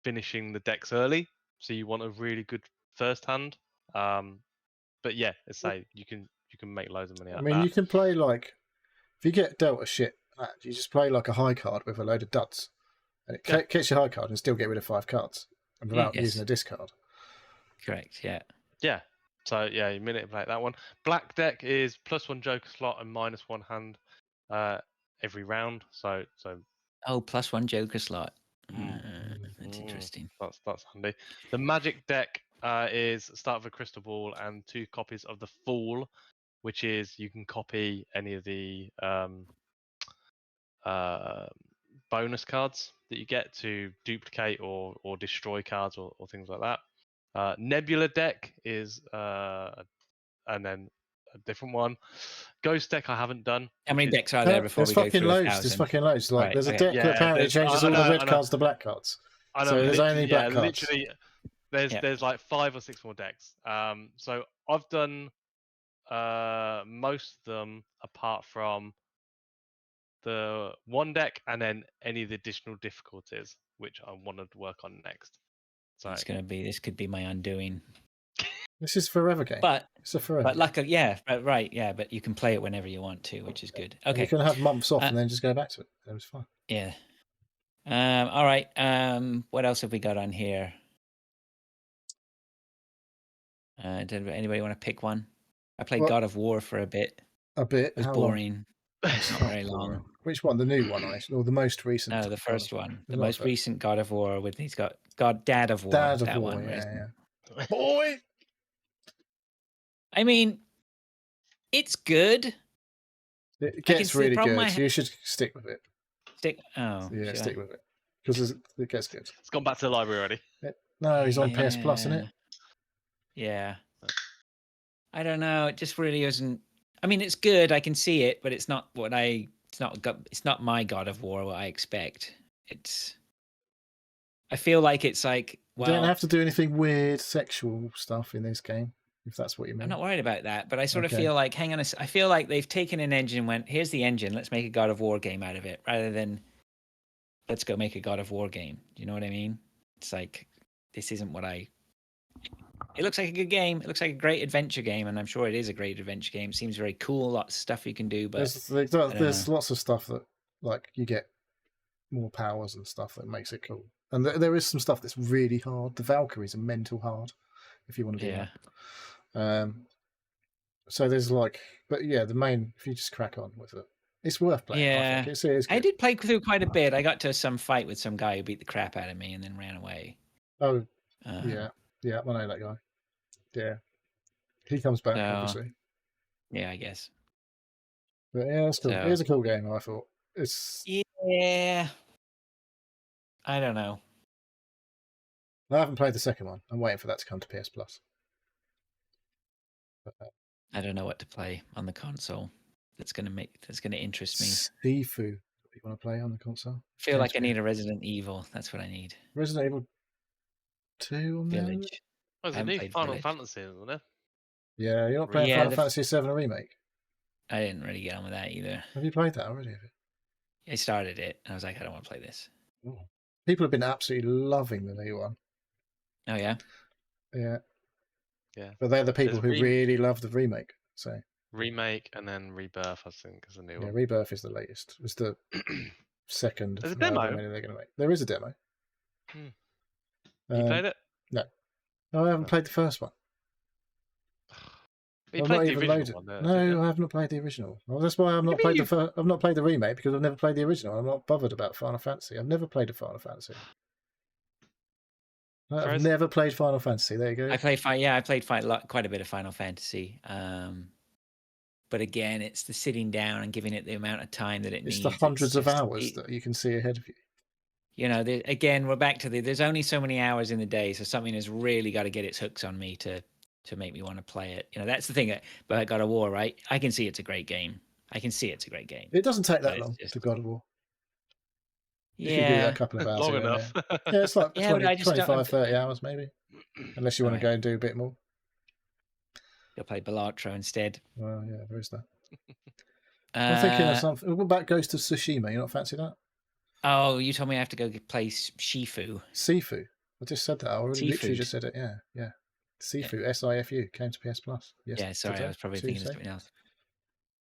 finishing the decks early. So you want a really good first hand. But yeah, let's say you can make loads of money out of that. You can play like if you get dealt a shit, you just play like a high card with a load of duds, and it gets your high card and still get rid of 5 cards, and without using a discard. Correct. Yeah. Yeah. So yeah, you manipulate that one. Black deck is +1 Joker slot and -1 hand every round. So +1 Joker slot. That's interesting. That's handy. The Magic deck is start with a crystal ball and 2 copies of the Fool, which is you can copy any of the bonus cards that you get to duplicate or destroy cards or things like that. Nebula deck is and then a different one. Ghost deck I haven't done. How many decks are there before we go through 1,000? There's fucking loads. Like there's a deck that apparently changes all the red cards to black cards. I know, so there's only black cards. Literally, there's like 5 or 6 more decks. So I've done most of them apart from the one deck and then any of the additional difficulties which I wanted to work on next. So this could be my undoing. This is forever game. But it's a forever. But luckily, right, but you can play it whenever you want to, which is good. Okay, you can have months off and then just go back to it. It was fine. Yeah. All right. What else have we got on here? Did anybody want to pick one? I played God of War for a bit. It was boring. It's not very long. Which one? The new one, or the most recent? No, the first one. The most recent God of War with he's got Dad of War. Dad of War. Yeah. Boy. I mean, it's good. It gets really good. You should stick with it. Stick with it because it gets good. It's gone back to the library already. No, he's on PS Plus, isn't it? Yeah. I don't know. It just really isn't. I mean, it's good. I can see it, but it's not what it's not my God of War. What I expect. I feel like it's like. Well, you don't have to do anything weird sexual stuff in this game. If that's what you mean. I'm not worried about that, but I sort of feel like, I feel like they've taken an engine and went, here's the engine, let's make a God of War game out of it, rather than let's go make a God of War game. Do you know what I mean? It's like, this isn't what it looks like a good game. It looks like a great adventure game, and I'm sure it is a great adventure game. It seems very cool, lots of stuff you can do, but there's lots of stuff that, like, you get more powers and stuff that makes it cool. And there is some stuff that's really hard. The Valkyries are mental hard, if you want to do that. So there's but the main, if you just crack on with it, it's worth playing. Yeah, I think. I did play through quite a bit. I got to some fight with some guy who beat the crap out of me and then ran away. Oh, yeah, I know that guy. Yeah, he comes back obviously. Yeah, I guess. But yeah, it's cool. It is a cool game. I thought Yeah. I don't know. I haven't played the second one. I'm waiting for that to come to PS Plus. I don't know what to play on the console. That's gonna interest me. Sifu. You want to play on the console? I feel like I need a Resident Evil. That's what I need. Resident Evil 2 on Village. Oh, there's a new Final Fantasy, isn't there? Yeah, you're not playing Final Fantasy VII Remake? I didn't really get on with that either. Have you played that already? I started it, and I was like, I don't want to play this. Oh. People have been absolutely loving the new one. Oh, yeah? Yeah. Yeah. But they're the people who really love the remake. So Remake and then Rebirth, I think, is the new one. Rebirth is the latest. It was the second. There's a demo. They're going to make. There is a demo. You played it? No. I haven't played the first one. You played the original one, No, I have not played the original. Well, that's why I've not played I've not played the remake, because I've never played the original. I'm not bothered about Final Fantasy. I've never played a Final Fantasy. I've never played Final Fantasy. There you go. I played quite a bit of Final Fantasy. But again, it's the sitting down and giving it the amount of time that it needs. It's the hundreds of hours that you can see ahead of you. You know, again, we're back to there's only so many hours in the day, so something has really got to get its hooks on me to to make me want to play it. That's the thing about God of War, right? I can see it's a great game. It doesn't take that long to God of War. Yeah. If you do that a couple of hours. Long enough. Yeah, it's like 25, 30 hours maybe. Unless you want to go and do a bit more. You'll play Balatro instead. Well, yeah, there is that. I'm thinking of something. What about Ghost of Tsushima? You not fancy that? Oh, you told me I have to go play Shifu. Sifu. I just said that. I already literally just said it. Yeah. Sifu, Sifu, came to PS Plus. Yes, yeah, sorry, I was probably thinking of something else.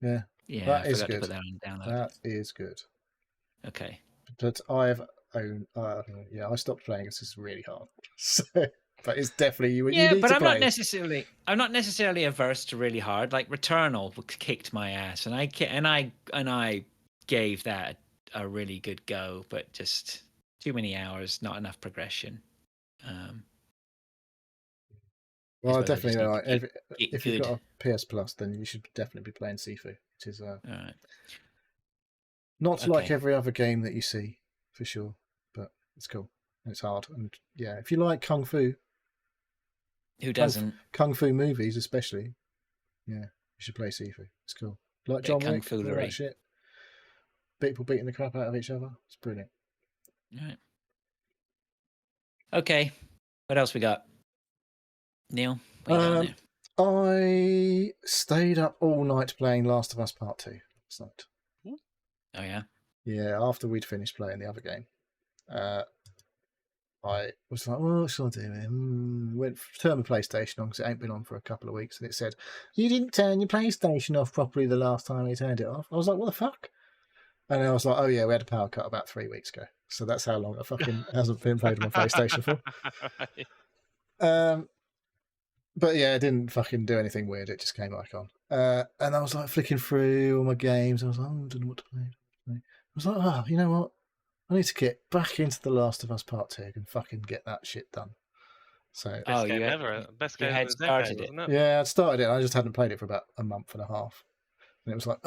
Yeah. Yeah, that I is forgot good. to put that on download. That is good. Okay. But I stopped playing because it's really hard. So, but it's definitely you need but to I'm play. not necessarily averse to really hard. Like Returnal kicked my ass, and I gave that a really good go, but just too many hours, not enough progression. Well, definitely. If you've got a PS Plus, then you should definitely be playing Sifu. It is not like every other game that you see, for sure, but it's cool. And it's hard, and yeah, if you like kung fu, who doesn't? Kung fu movies, especially, yeah, you should play Sifu. It's cool. Like John Wick, all that shit. People beating the crap out of each other. It's brilliant. All right. Okay. What else we got? Neil, what you got there? I stayed up all night playing Last of Us Part 2 last night. Oh, yeah? Yeah, after we'd finished playing the other game. I was like, well, what shall I do? Went to turn my PlayStation on because it ain't been on for a couple of weeks, and it said, you didn't turn your PlayStation off properly the last time you turned it off. I was like, what the fuck? And I was like, oh yeah, we had a power cut about 3 weeks ago. So that's how long it fucking hasn't been played on my PlayStation for. But yeah, it didn't fucking do anything weird. It just came back on. And I was like flicking through all my games. I was like, I don't know what to play. I was like, oh, you know what? I need to get back into The Last of Us Part 2 and fucking get that shit done. So, best game ever. Best game had started it. Wasn't it? Yeah, I'd started it. I just hadn't played it for about a month and a half. And it was like,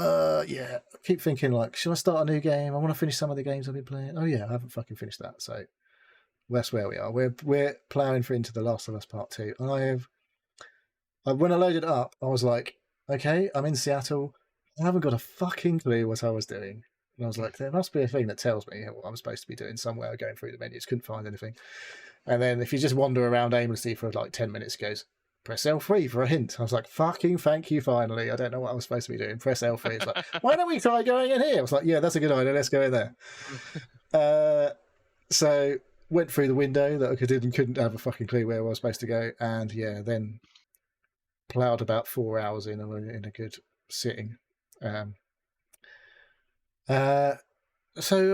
yeah. I keep thinking, like, should I start a new game? I want to finish some of the games I've been playing. Oh, yeah, I haven't fucking finished that. So that's where we are. We're ploughing into The Last of Us Part 2. And when I loaded it up, I was like, okay, I'm in Seattle. I haven't got a fucking clue what I was doing. And I was like, there must be a thing that tells me what I'm supposed to be doing somewhere. Going through the menus, couldn't find anything. And then if you just wander around aimlessly for like 10 minutes, it goes, press L3 for a hint. I was like, fucking thank you, finally. I don't know what I was supposed to be doing. Press L3. It's like, why don't we try going in here? I was like, yeah, that's a good idea. Let's go in there. So went through the window that I couldn't have a fucking clue where I was supposed to go. And yeah, then ploughed about 4 hours in a good sitting. So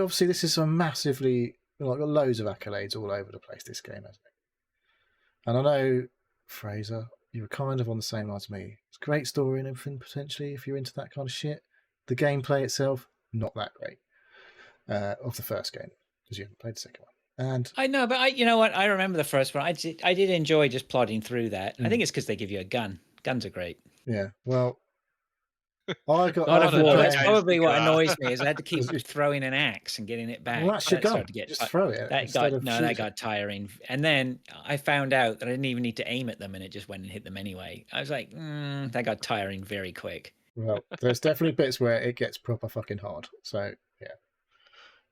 obviously this is a massively, like, got loads of accolades all over the place, this game, hasn't it? And I know, Fraser, you were kind of on the same line as me. It's a great story and everything, potentially, if you're into that kind of shit. The gameplay itself, not that great. Of the first game, because you haven't played the second one. And I know, but you know what? I remember the first one. I did enjoy just plodding through that. I think it's because they give you a gun. Guns are great. Yeah, well, I got. That's probably what annoys me is I had to keep throwing an axe and getting it back. Well, that's your gun. Just throw it. That got tiring. And then I found out that I didn't even need to aim at them, and it just went and hit them anyway. I was like, that got tiring very quick. Well, there's definitely bits where it gets proper fucking hard. So yeah,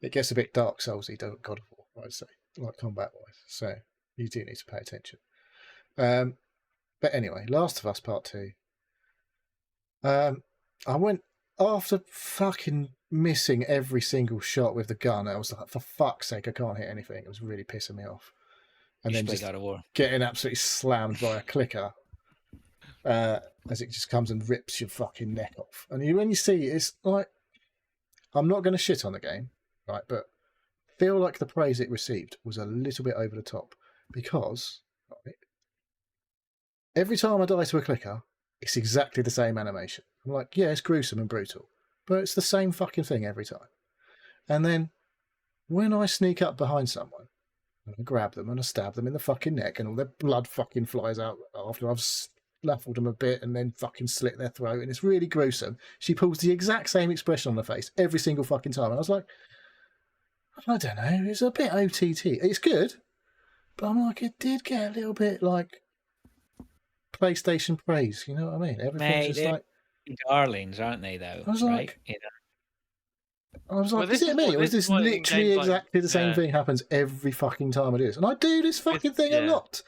it gets a bit Dark Soulsy, God of War, I'd say, like combat wise. So you do need to pay attention. But anyway, Last of Us Part 2. I went after fucking missing every single shot with the gun. I was like, for fuck's sake, I can't hit anything. It was really pissing me off. And then just getting absolutely slammed by a clicker as it just comes and rips your fucking neck off. And when you see it, it's like, I'm not going to shit on the game, right? But I feel like the praise it received was a little bit over the top because every time I die to a clicker, it's exactly the same animation. I'm like, yeah, it's gruesome and brutal, but it's the same fucking thing every time. And then when I sneak up behind someone and I grab them and I stab them in the fucking neck and all their blood fucking flies out after I've snaffled them a bit and then fucking slit their throat and it's really gruesome, she pulls the exact same expression on her face every single fucking time. And I was like, I don't know, it's a bit OTT. It's good, but I'm like, it did get a little bit like, PlayStation praise. You know what I mean? Everything's just like darlings, aren't they? Though I was right? like, is it me? Or is this literally exactly the same thing happens every fucking time it is? And I do this fucking thing a lot.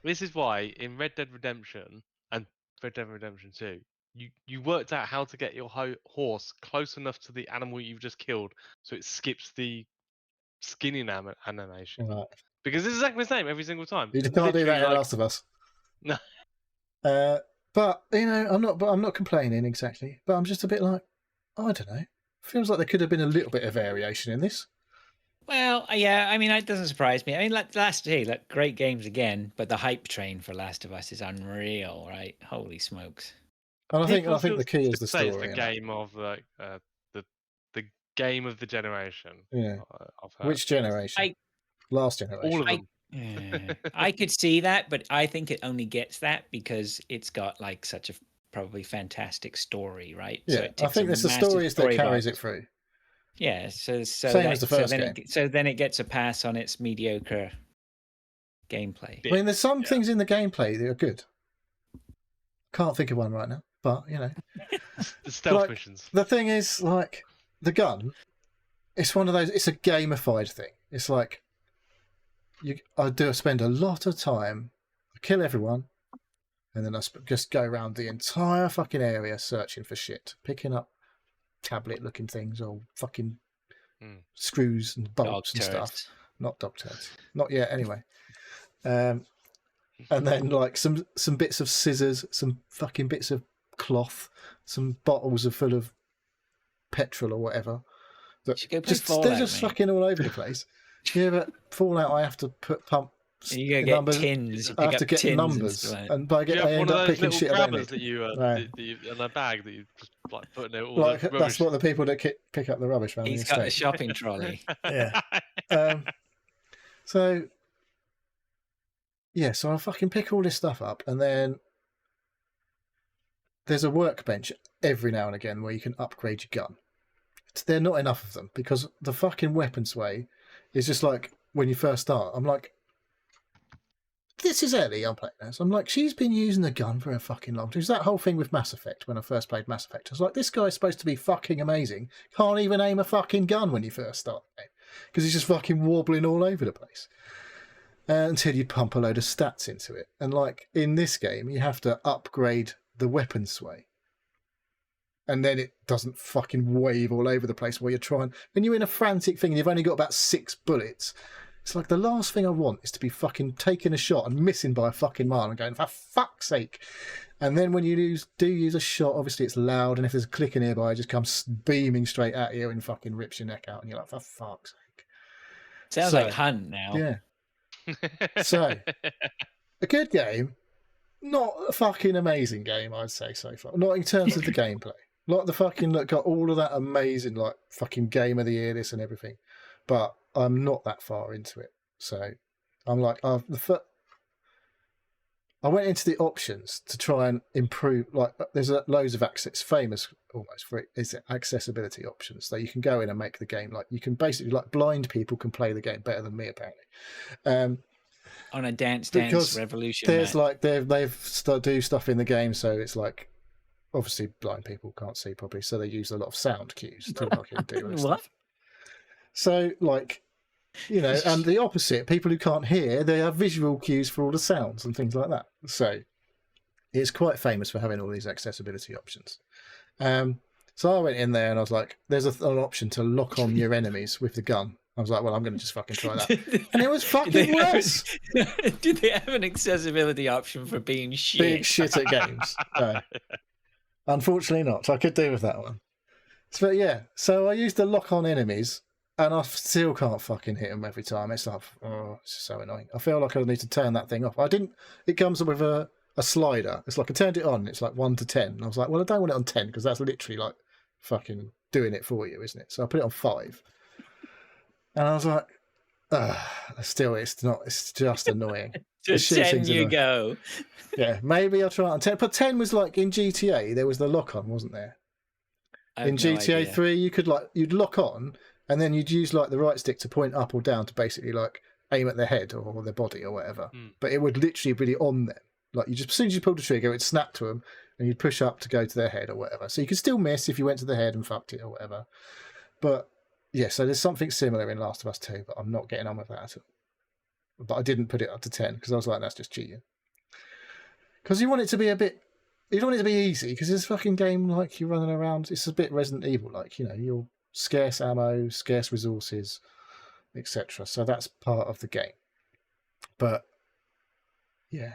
This is why in Red Dead Redemption and Red Dead Redemption 2, you worked out how to get your horse close enough to the animal you've just killed so it skips the skinning animation. Right. Because it's exactly the same every single time. You can't do that in Last of Us. No. But I'm not complaining exactly. But I'm just a bit like, I don't know. Feels like there could have been a little bit of variation in this. Well, yeah. I mean, it doesn't surprise me. I mean, great games again, but the hype train for Last of Us is unreal, right? Holy smokes! And I think the key is the story. It's the game of the game of the generation. Yeah. Which generation? Last generation. All of them. I could see that, but I think it only gets that because it's got like such a probably fantastic story, right? Yeah, so I think it's the story that carries it through. Yeah, so same as the first game. So then it gets a pass on its mediocre gameplay. I mean, there's some things in the gameplay that are good. Can't think of one right now, but the stealth missions. The thing is, like the gun, it's one of those. It's a gamified thing. It's like I spend a lot of time, I kill everyone, and then I just go around the entire fucking area searching for shit, picking up tablet-looking things or fucking screws and bolts and stuff. Not dog turds. Not yet, anyway. And then like some bits of scissors, some fucking bits of cloth, some bottles full of petrol or whatever. They're just fucking all over the place. Yeah, but Fallout, I have to pump. You gotta get numbers. Tins. I have to get numbers, and I end up picking shit I don't need. That you in a bag that you just like putting it all. Like that's what the people that pick up the rubbish around. He's got a shopping trolley. Yeah. So I fucking pick all this stuff up, and then there's a workbench every now and again where you can upgrade your gun. There are not enough of them because the fucking weapon sway is just like when you first start. I'm like, this is Ellie I'm playing as. I'm like, she's been using the gun for a fucking long time. It's that whole thing with Mass Effect when I first played Mass Effect. I was like, this guy's supposed to be fucking amazing. Can't even aim a fucking gun when you first start because he's just fucking wobbling all over the place. Until you pump a load of stats into it. And like in this game, you have to upgrade the weapon sway. And then it doesn't fucking wave all over the place while you're trying. When you're in a frantic thing and you've only got about 6 bullets, it's like the last thing I want is to be fucking taking a shot and missing by a fucking mile and going, for fuck's sake. And then when you do use a shot, obviously it's loud, and if there's a clicker nearby, it just comes beaming straight at you and fucking rips your neck out, and you're like, for fuck's sake. Sounds like Hunt now. Yeah. So, a good game, not a fucking amazing game, I'd say so far. Not in terms of the gameplay. Like the fucking got all of that amazing like fucking game of the year, this and everything, but I'm not that far into it. So I'm like, I went into the options to try and improve. Like there's loads of famous almost for it is accessibility options. So you can go in and make the game like you can basically like blind people can play the game better than me apparently. On a Dance Revolution. There's like they've do stuff in the game, so it's like. Obviously, blind people can't see properly, so they use a lot of sound cues to fucking do this stuff. So, like, and the opposite, people who can't hear, they have visual cues for all the sounds and things like that. So, it's quite famous for having all these accessibility options. So I went in there and I was like, there's an option to lock on your enemies with the gun. I was like, well, I'm going to just fucking try that. And it was fucking worse. Did they have an accessibility option for being shit? Being shit at games. No. Unfortunately not. So I could do with that one. But yeah, so I used the lock on enemies and I still can't fucking hit them every time. It's like, it's so annoying. I feel like I need to turn that thing off. It comes with a slider. It's like I turned it on. It's like 1 to 10. And I was like, well, I don't want it on 10 because that's literally like fucking doing it for you, isn't it? So I put it on 5. And I was like, still, it's just annoying. Just 10 you go. Yeah, maybe I'll try it on 10. But 10 was like in GTA, there was the lock on, wasn't there? In GTA 3, you'd lock on and then you'd use like the right stick to point up or down to basically like aim at their head or their body or whatever. But it would literally be on them. Like you just as soon as you pulled the trigger, it'd snap to them, and you'd push up to go to their head or whatever. So you could still miss if you went to the head and fucked it or whatever. But yeah, so there's something similar in Last of Us 2, but I'm not getting on with that at all. But I didn't put it up to 10 because I was like, that's just cheating. Because you want it to be you don't want it to be easy because it's a fucking game like you're running around. It's a bit Resident Evil, like, you know, you're scarce ammo, scarce resources, etc. So that's part of the game. But yeah,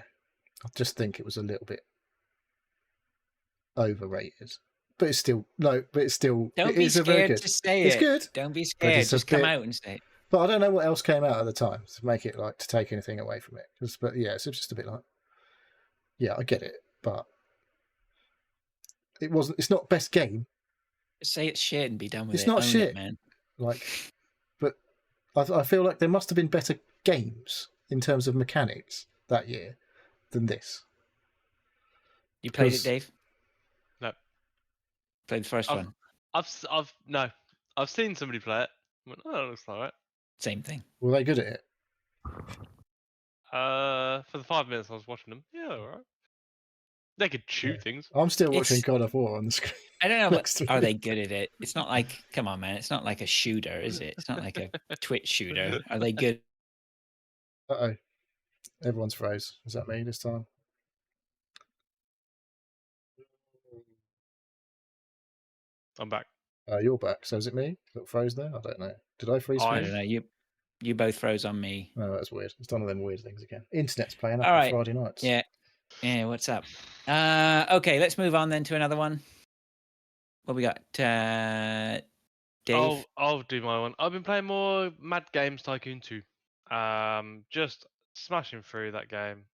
I just think it was a little bit overrated. But it's still Don't be scared to say it's it. Good. Don't be scared. Just come out and say it. But I don't know what else came out at the time to make it like to take anything away from it. But yeah, it's just a bit like, yeah, I get it, but it wasn't. It's not best game. Just say it's shit and be done with it. It's not shit, man. Like, but I feel like there must have been better games in terms of mechanics that year than this. You played it, Dave? No. Played the first one. I've seen somebody play it. I went, oh, it looks like it. Same thing. Were they good at it? For the 5 minutes I was watching them, yeah, all right. They could shoot things. I'm still watching God of War on the screen. I don't know. But are they good at it? It's not like, come on, man. It's not like a shooter, is it? It's not like a Twitch shooter. Are they good? Uh-oh. Everyone's froze. Is that me this time? I'm back. You're back. So is it me that froze there? I don't know. Did I freeze? I don't know. You both froze on me. Oh, that's weird. It's one of them weird things again. Internet's playing up All on right. Friday nights. Yeah. Yeah, what's up? Okay, let's move on then to another one. What we got? Dave? I'll do my one. I've been playing more Mad Games Tycoon 2. Just smashing through that game.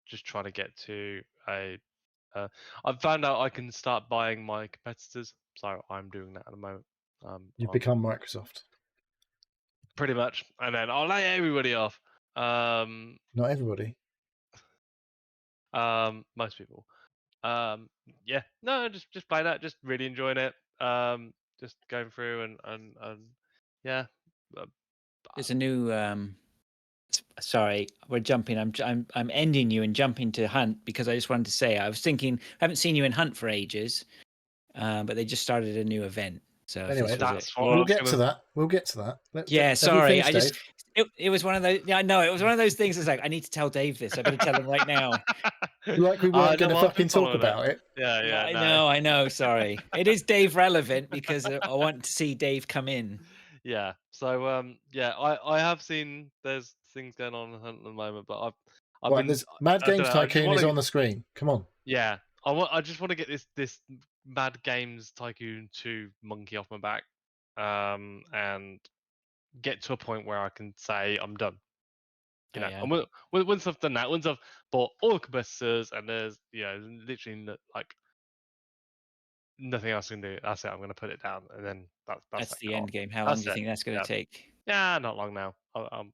Just trying to get to a... I've found out I can start buying my competitors, so I'm doing that at the moment. You've become Microsoft. Pretty much. And then I'll lay everybody off. Not everybody. Most people. Yeah. No, just play that. Just really enjoying it. Just going through and yeah. There's a new. Sorry, we're jumping. I'm ending you and jumping to Hunt because I just wanted to say I was thinking I haven't seen you in Hunt for ages, but they just started a new event. So anyway, we'll get to that. We'll get to that. Yeah, sorry. It was one of those. Yeah, no, it was one of those things. It's like I need to tell Dave this. I better tell him right now. Like we weren't going to fucking talk about it. Yeah. I know. Sorry, it is Dave relevant because I want to see Dave come in. Yeah. So yeah, I have seen there's things going on at the moment, but I've been. There's Mad Games Tycoon is on the screen. Come on. Yeah, I just want to get this Mad Games Tycoon 2 monkey off my back, and get to a point where I can say I'm done. You know, and once I've done that, once I've bought all the competitors and there's literally like nothing else I can do. That's it. I'm going to put it down, and then that's the end game. How long do you think that's going to take? Yeah, not long now. I'm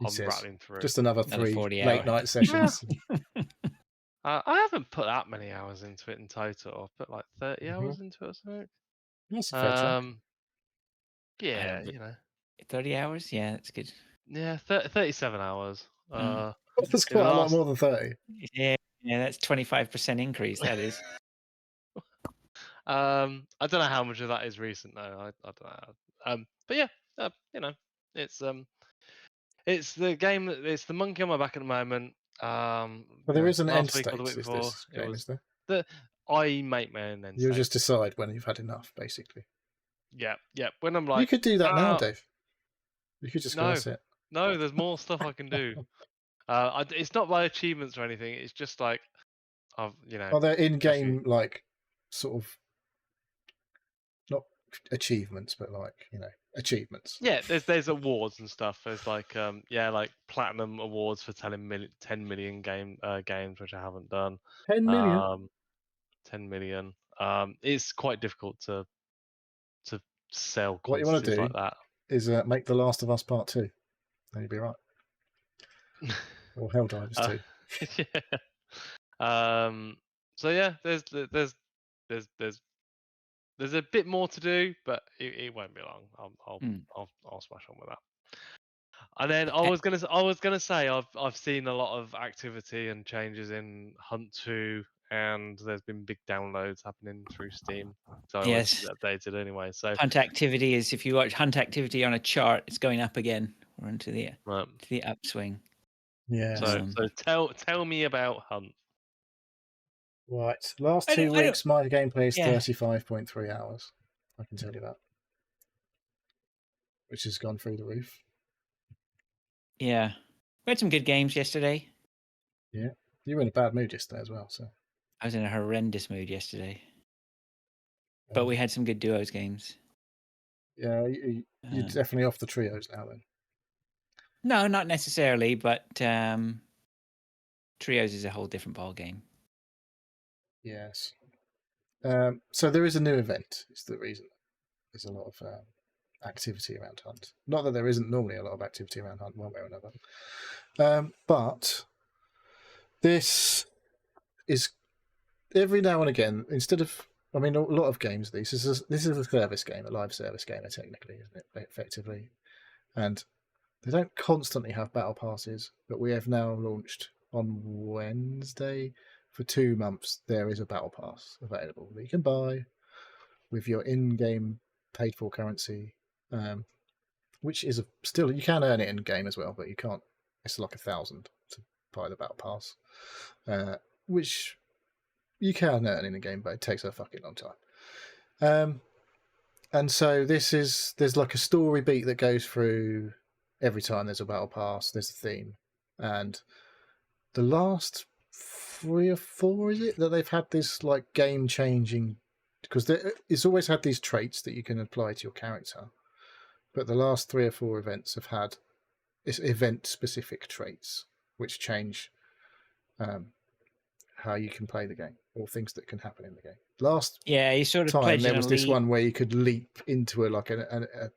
rattling through. Just another 3 late night sessions. I haven't put that many hours into it in total. I've put like 30 hours into it or something. That's a fair chunk. Yeah, 30 hours? Yeah, that's good. Yeah, 37 hours. That's quite a lot more than 30. Yeah, that's 25% increase, that is. I don't know how much of that is recent though. I don't know. But yeah, it's the game it's the monkey on my back at the moment. Well, there is an end state. I make my own end state. You'll just decide when you've had enough, basically. Yeah. When I'm like, you could do that now, Dave. You could just go sit. No, there's more stuff I can do. It's not by achievements or anything. It's just like, Are there in-game like sort of not achievements, but like achievements? Yeah, there's awards and stuff. There's like like platinum awards for 10 million games, which I haven't done. 10 million. 10 million. It's quite difficult to sell what you want to do like that. Is make The Last of Us Part 2. Then you'll be right. Or Helldivers 2. Yeah. So yeah, there's a bit more to do, but it won't be long. I'll smash on with And then I was gonna say I've seen a lot of activity and changes in Hunt 2, and there's been big downloads happening through Steam. So I always keep updated anyway. So Hunt activity is, if you watch Hunt activity on a chart, it's going up again. We're into the upswing. Yeah. So tell me about Hunt. Right. Last 2 weeks, my gameplay is 35.3 hours. I can tell you that. Which has gone through the roof. Yeah. We had some good games yesterday. Yeah. You were in a bad mood yesterday as well, so. I was in a horrendous mood yesterday. But we had some good duos games. Yeah, you're definitely off the trios now then. No, not necessarily, but trios is a whole different ball game. Yes. So there is a new event. It's the reason. There's a lot of activity around Hunt. Not that there isn't normally a lot of activity around Hunt, one way or another. But this is every now and again. Instead of, I mean, a lot of games. This is a service game, a live service game, technically, isn't it? Effectively, and they don't constantly have battle passes. But we have now launched on Wednesday. For 2 months, there is a battle pass available that you can buy with your in-game paid-for currency, which is still, you can earn it in-game as well, but you can't. It's like 1,000 to buy the battle pass, which you can earn in the game, but it takes a fucking long time. And so there's like a story beat that goes through every time there's a battle pass. There's a theme, and the last 3 or 4 is it that they've had this like game changing, because it's always had these traits that you can apply to your character, but the last 3 or 4 events have had event specific traits which change how you can play the game or things that can happen in the game. Last you sort of time there was this one where you could leap into a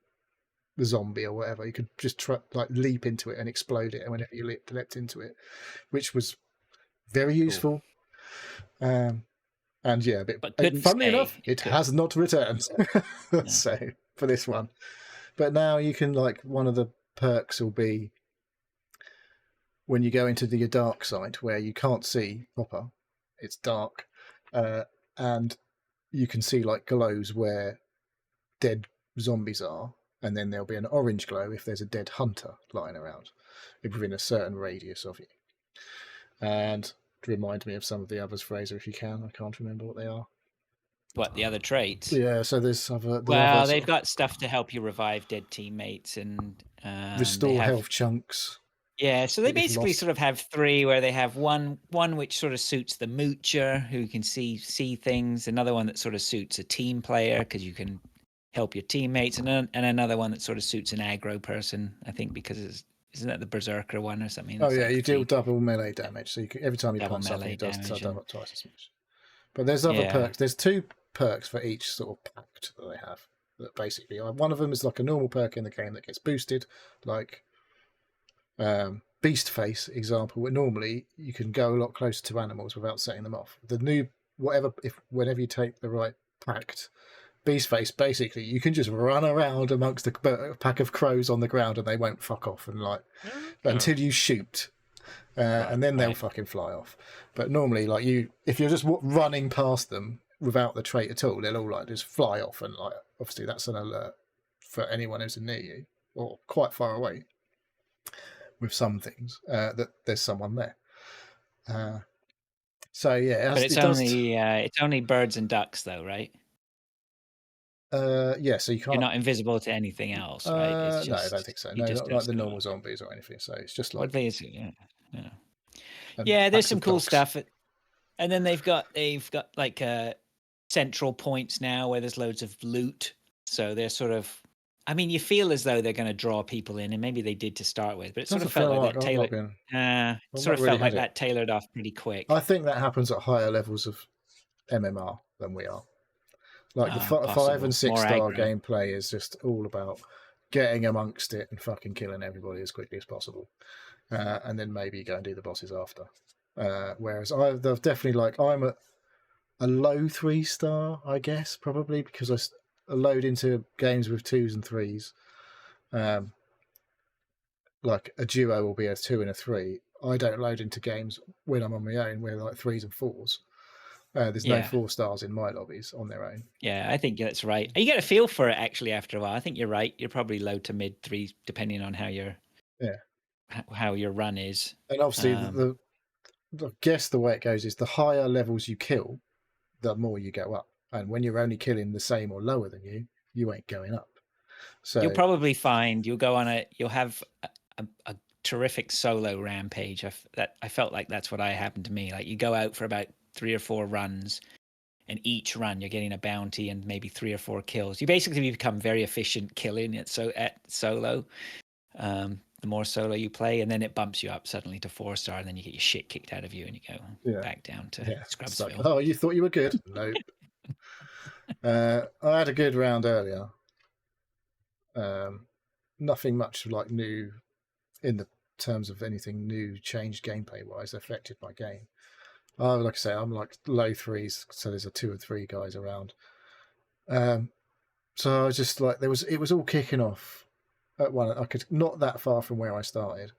zombie or whatever. You could just leap into it and explode it, and whenever you leapt into it, which was very useful. And yeah, but funnily enough, it has not returned. So for this one, but now you can one of the perks will be when you go into the dark side where you can't see proper, it's dark, and you can see glows where dead zombies are, and then there'll be an orange glow if there's a dead hunter lying around within a certain radius of you. And remind me of some of the others, Fraser, if you can. I can't remember what they are. What, the other traits? Yeah, so there's they've got stuff to help you revive dead teammates and restore health chunks. Yeah, so they basically sort of have 3 where they have one which sort of suits the moocher who can see things, another one that sort of suits a team player because you can help your teammates, and another one that sort of suits an aggro person, I think, because isn't that the Berserker one or something? Oh yeah, you deal double melee damage, so every time you pop something, it does double twice as much. But there's other perks. There's 2 perks for each sort of pact that they have. That basically, one of them is like a normal perk in the game that gets boosted, like Beast Face example, where normally you can go a lot closer to animals without setting them off. The new whenever you take the right pact, Beast Face, basically you can just run around amongst a pack of crows on the ground and they won't fuck off until you shoot, and then they'll fucking fly off. But normally, if you're just running past them without the trait at all, they'll all just fly off, and obviously that's an alert for anyone who's near you or quite far away. With some things that there's someone there. So yeah, but it's only birds and ducks though, right? Yeah, so you can't. You're not invisible to anything else, right? It's just, no, I don't think so. No, not like the normal zombies or anything. So it's just like. Yeah, there's some cool stuff, and then they've got central points now where there's loads of loot. So they're sort of. I mean, you feel as though they're going to draw people in, and maybe they did to start with, but it sort of felt like that that tailored off pretty quick. I think that happens at higher levels of MMR than we are. The 5 and 6 star gameplay is just all about getting amongst it and fucking killing everybody as quickly as possible, and then maybe go and do the bosses after. Whereas I've definitely I'm at a low 3 star, I guess, probably because I load into games with 2s and 3s, like a duo will be a 2 and a 3. I don't load into games when I'm on my own. We're like 3s and 4s. There's no 4-stars in my lobbies on their own. Yeah, I think that's right. You get a feel for it actually after a while. I think you're right. You're probably low to mid 3s depending on how your how your run is. And obviously, I guess the way it goes is the higher levels you kill, the more you go up. And when you're only killing the same or lower than you ain't going up. So you'll probably find you'll have a terrific solo rampage. I felt like that's what happened to me. Like you go out for about 3 or 4 runs, and each run you're getting a bounty and maybe 3 or 4 kills. You basically become very efficient killing at solo. The more solo you play, and then it bumps you up suddenly to 4-star, and then you get your shit kicked out of you, and you go back down to Scrubsville. Like, oh, you thought you were good? Nope. I had a good round earlier. Nothing much like new in the terms of anything new changed gameplay wise affected my game. Like I say, I'm like low 3s, so there's a 2 and 3 guys around. So I was just like, it was all kicking off at one. I could not that far from where I started.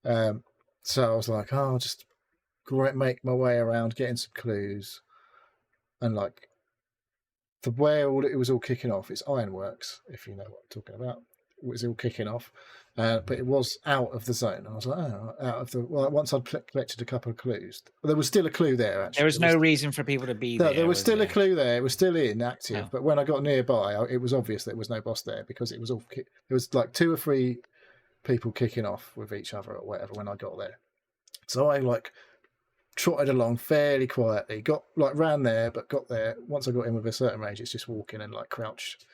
So I was like, I'll just make my way around, getting some clues, and like the way it was all kicking off. It's Ironworks, if you know what I'm talking about. It was all kicking off, but it was out of the zone. I was like, once I'd collected a couple of clues, there was still a clue there. Actually, there was no reason for people to be there. There was still a clue there. It was still inactive. But when I got nearby, it was obvious there was no boss there because it was all. It was like 2 or 3 people kicking off with each other or whatever when I got there. So I like trotted along fairly quietly, ran there, but got there. Once I got in with a certain range, it's just walking and like crouched.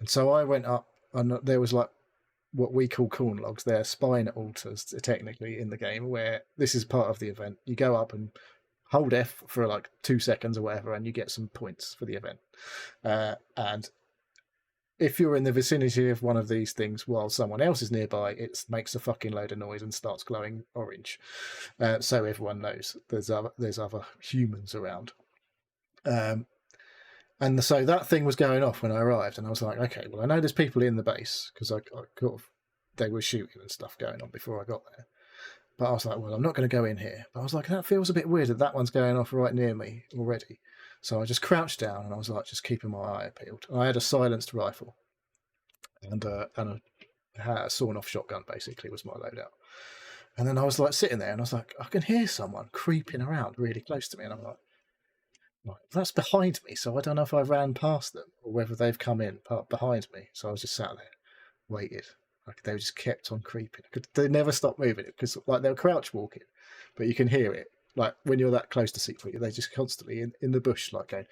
And so I went up, and there was like what we call corn logs. They're spine altars technically in the game, where this is part of the event. You go up and hold F for like 2 seconds or whatever, and you get some points for the event. And if you're in the vicinity of one of these things while someone else is nearby, it makes a fucking load of noise and starts glowing orange. So everyone knows there's other humans around. And so that thing was going off when I arrived, and I was like, okay, well, I know there's people in the base because they were shooting and stuff going on before I got there. But I was like, well, I'm not going to go in here. But I was like, that feels a bit weird that one's going off right near me already. So I just crouched down, and I was like, just keeping my eye peeled. I had a silenced rifle and a sawn-off shotgun, basically, was my loadout. And then I was like sitting there, and I was like, I can hear someone creeping around really close to me, and I'm like, that's behind me, so I don't know if I ran past them or whether they've come in behind me. So I was just sat there, waited. Like they just kept on creeping. They never stopped moving because like they were crouch walking, but you can hear it. Like when you're that close to C3, they just constantly in the bush, like going.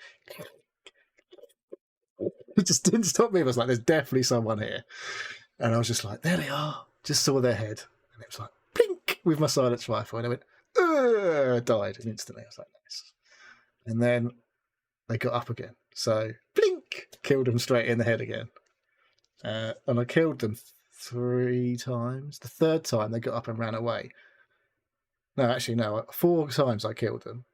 It just didn't stop moving. I was like, there's definitely someone here, and I was just like, there they are. Just saw their head, and it was like blink with my silenced rifle, and I went, died, and instantly I was like, nice. And then they got up again. So, blink! Killed them straight in the head again. And I killed them 3 times. The 3rd time, they got up and ran away. No, actually, no. 4 times I killed them.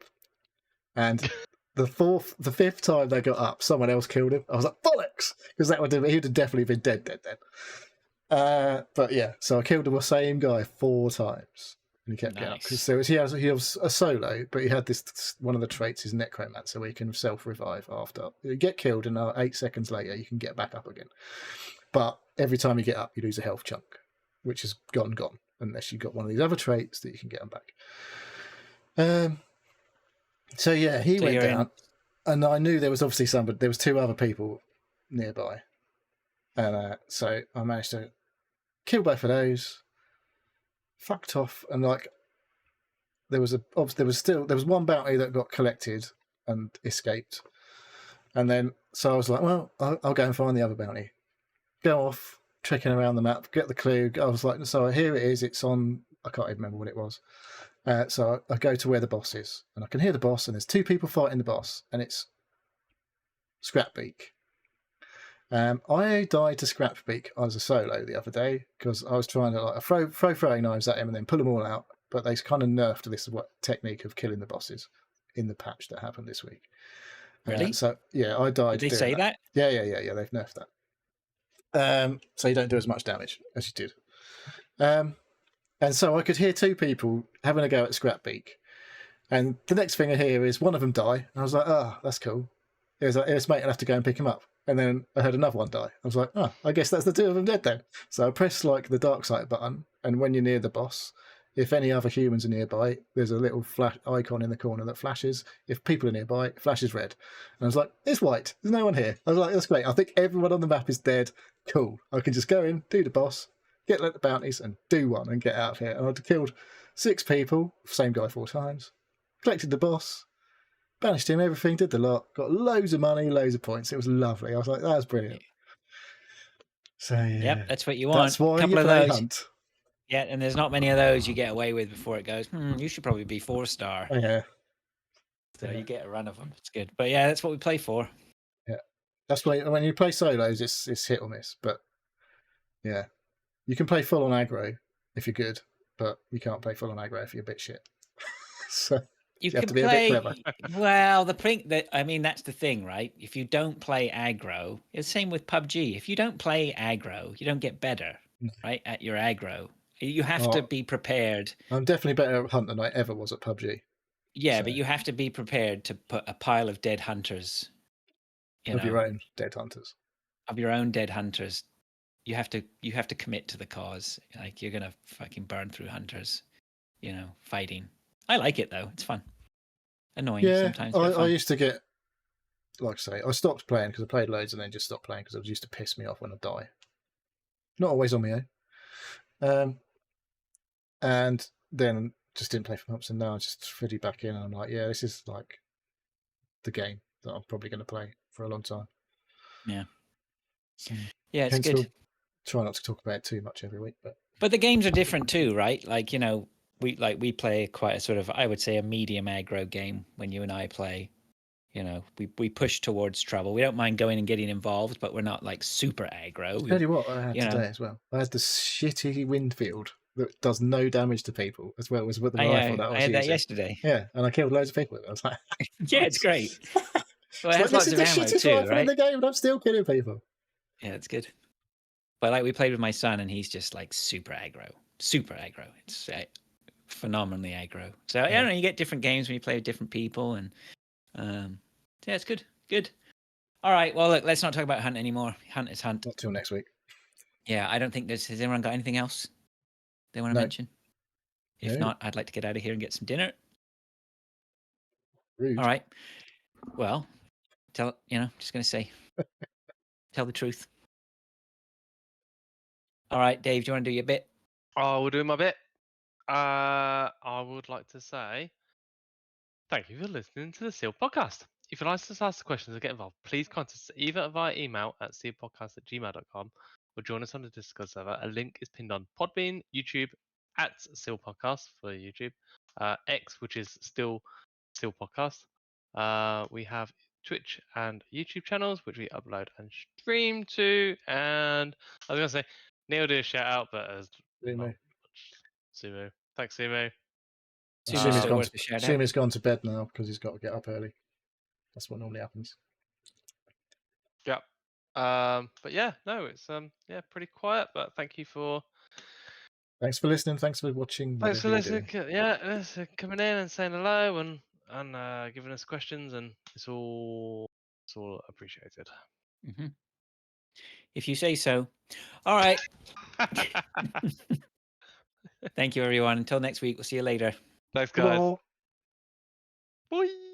And the 5th time they got up, someone else killed him. I was like, bollocks! Because he would have definitely been dead then. But yeah, so I killed the same guy 4 times. And he kept getting up. So he was a solo, but he had this one of the traits is necromancer, where you can self-revive after you get killed, and 8 seconds later you can get back up again. But every time you get up, you lose a health chunk, which is gone, unless you've got one of these other traits that you can get them back. So yeah, he went down, and I knew there was obviously somebody. There was 2 other people nearby, and so I managed to kill both of those. Fucked off, and like there was one bounty that got collected and escaped, and then so I was like, well, I'll go and find the other bounty. Go off, checking around the map, get the clue. I was like, so here it is. It's on. I can't even remember what it was. So I go to where the boss is, and I can hear the boss, and there's 2 people fighting the boss, and it's Scrapbeak. I died to Scrapbeak as a solo the other day because I was trying to like throw throwing knives at him and then pull them all out, but they kind of nerfed this technique of killing the bosses in the patch that happened this week. Really? So yeah, I died. Did they say that? Yeah. They've nerfed that. So you don't do as much damage as you did. And so I could hear two people having a go at Scrapbeak. And the next thing I hear is one of them die. And I was like, oh, that's cool. It was like, yes, mate, I'll have to go and pick him up. And then I heard another one die. I was like, oh, I guess that's the two of them dead then. So I pressed like the dark sight button. And when you're near the boss, if any other humans are nearby, there's a little flash icon in the corner that flashes. If people are nearby, it flashes red. And I was like, it's white. There's no one here. I was like, that's great. I think everyone on the map is dead. Cool. I can just go in, do the boss, get the bounties, and do one and get out of here. And I'd killed 6 people, same guy 4 times, collected the boss, banished him, everything, did the lot, got loads of money, loads of points. It was lovely. I was like, that was brilliant. So, yeah. Yep, that's what you want. That's why Couple you of play those. Hunt. Yeah, and there's not many of those you get away with before it goes, you should probably be 4-star. Oh, yeah. So you get a run of them. It's good. But yeah, that's what we play for. Yeah. That's why when you play solos, it's hit or miss. But yeah, you can play full on aggro if you're good, but you can't play full on aggro if you're a bit shit. So you have to be play, a bit clever. Well, that's the thing, right? If you don't play aggro, it's the same with PUBG. If you don't play aggro, you don't get better, right? At your aggro. You have to be prepared. I'm definitely better at Hunt than I ever was at PUBG. Yeah, so. But you have to be prepared to put a pile of dead hunters. Your own dead hunters. Of your own dead hunters. You have to commit to the cause. Like you're gonna fucking burn through hunters, fighting. I like it though. It's fun. Annoying sometimes. I used to get, like I say, I stopped playing because I played loads and then just stopped playing because it used to piss me off when I die. Not always on my own. And then just didn't play for months, and now I just fitty back in, and I'm like, yeah, this is like the game that I'm probably going to play for a long time. Yeah. So, yeah, it's good. We'll try not to talk about it too much every week, but the games are different too, right? Like we play quite a sort of, I would say, a medium aggro game when you and I play. We push towards trouble. We don't mind going and getting involved, but we're not like super aggro. Tell you what, I had today as well. I had the shitty Windfield that does no damage to people, as well as with the rifle that I was had using. that yesterday. Yeah, and I killed loads of people with it. I was like, yeah, it's great. Well, it has lots of ammo too, right? In the game, and I'm still killing people. Yeah, it's good. But like we played with my son, and he's just like super aggro. It's phenomenally aggro. So I don't know. You get different games when you play with different people, and yeah, it's good. All right. Well, look, let's not talk about Hunt anymore. Hunt is Hunt. Not till next week. Yeah, I don't think has anyone got anything else they want to mention? If not, I'd like to get out of here and get some dinner. Rude. All right. Well, just going to say, tell the truth. All right, Dave, do you want to do your bit? Oh, we'll do my bit. I would like to say thank you for listening to the Seal Podcast. If you'd like to ask questions or get involved, please contact us either via email at sealpodcast@gmail.com or join us on the Discord server. A link is pinned on Podbean, YouTube at Seal Podcast for YouTube, X, which is still Seal Podcast. We have Twitch and YouTube channels, which we upload and stream to. And I was going to say, Neil did a shout out, but as Sumo. Thanks, Sumo. Sumo's gone to bed now because he's got to get up early. That's what normally happens. Yep. But yeah, no, it's pretty quiet. But thanks for listening. Thanks for watching. Thanks for listening. Yeah, coming in and saying hello and giving us questions, and it's all appreciated. Mm-hmm. If you say so. All right. Thank you, everyone. Until next week. We'll see you later. Thanks, guys. Bye.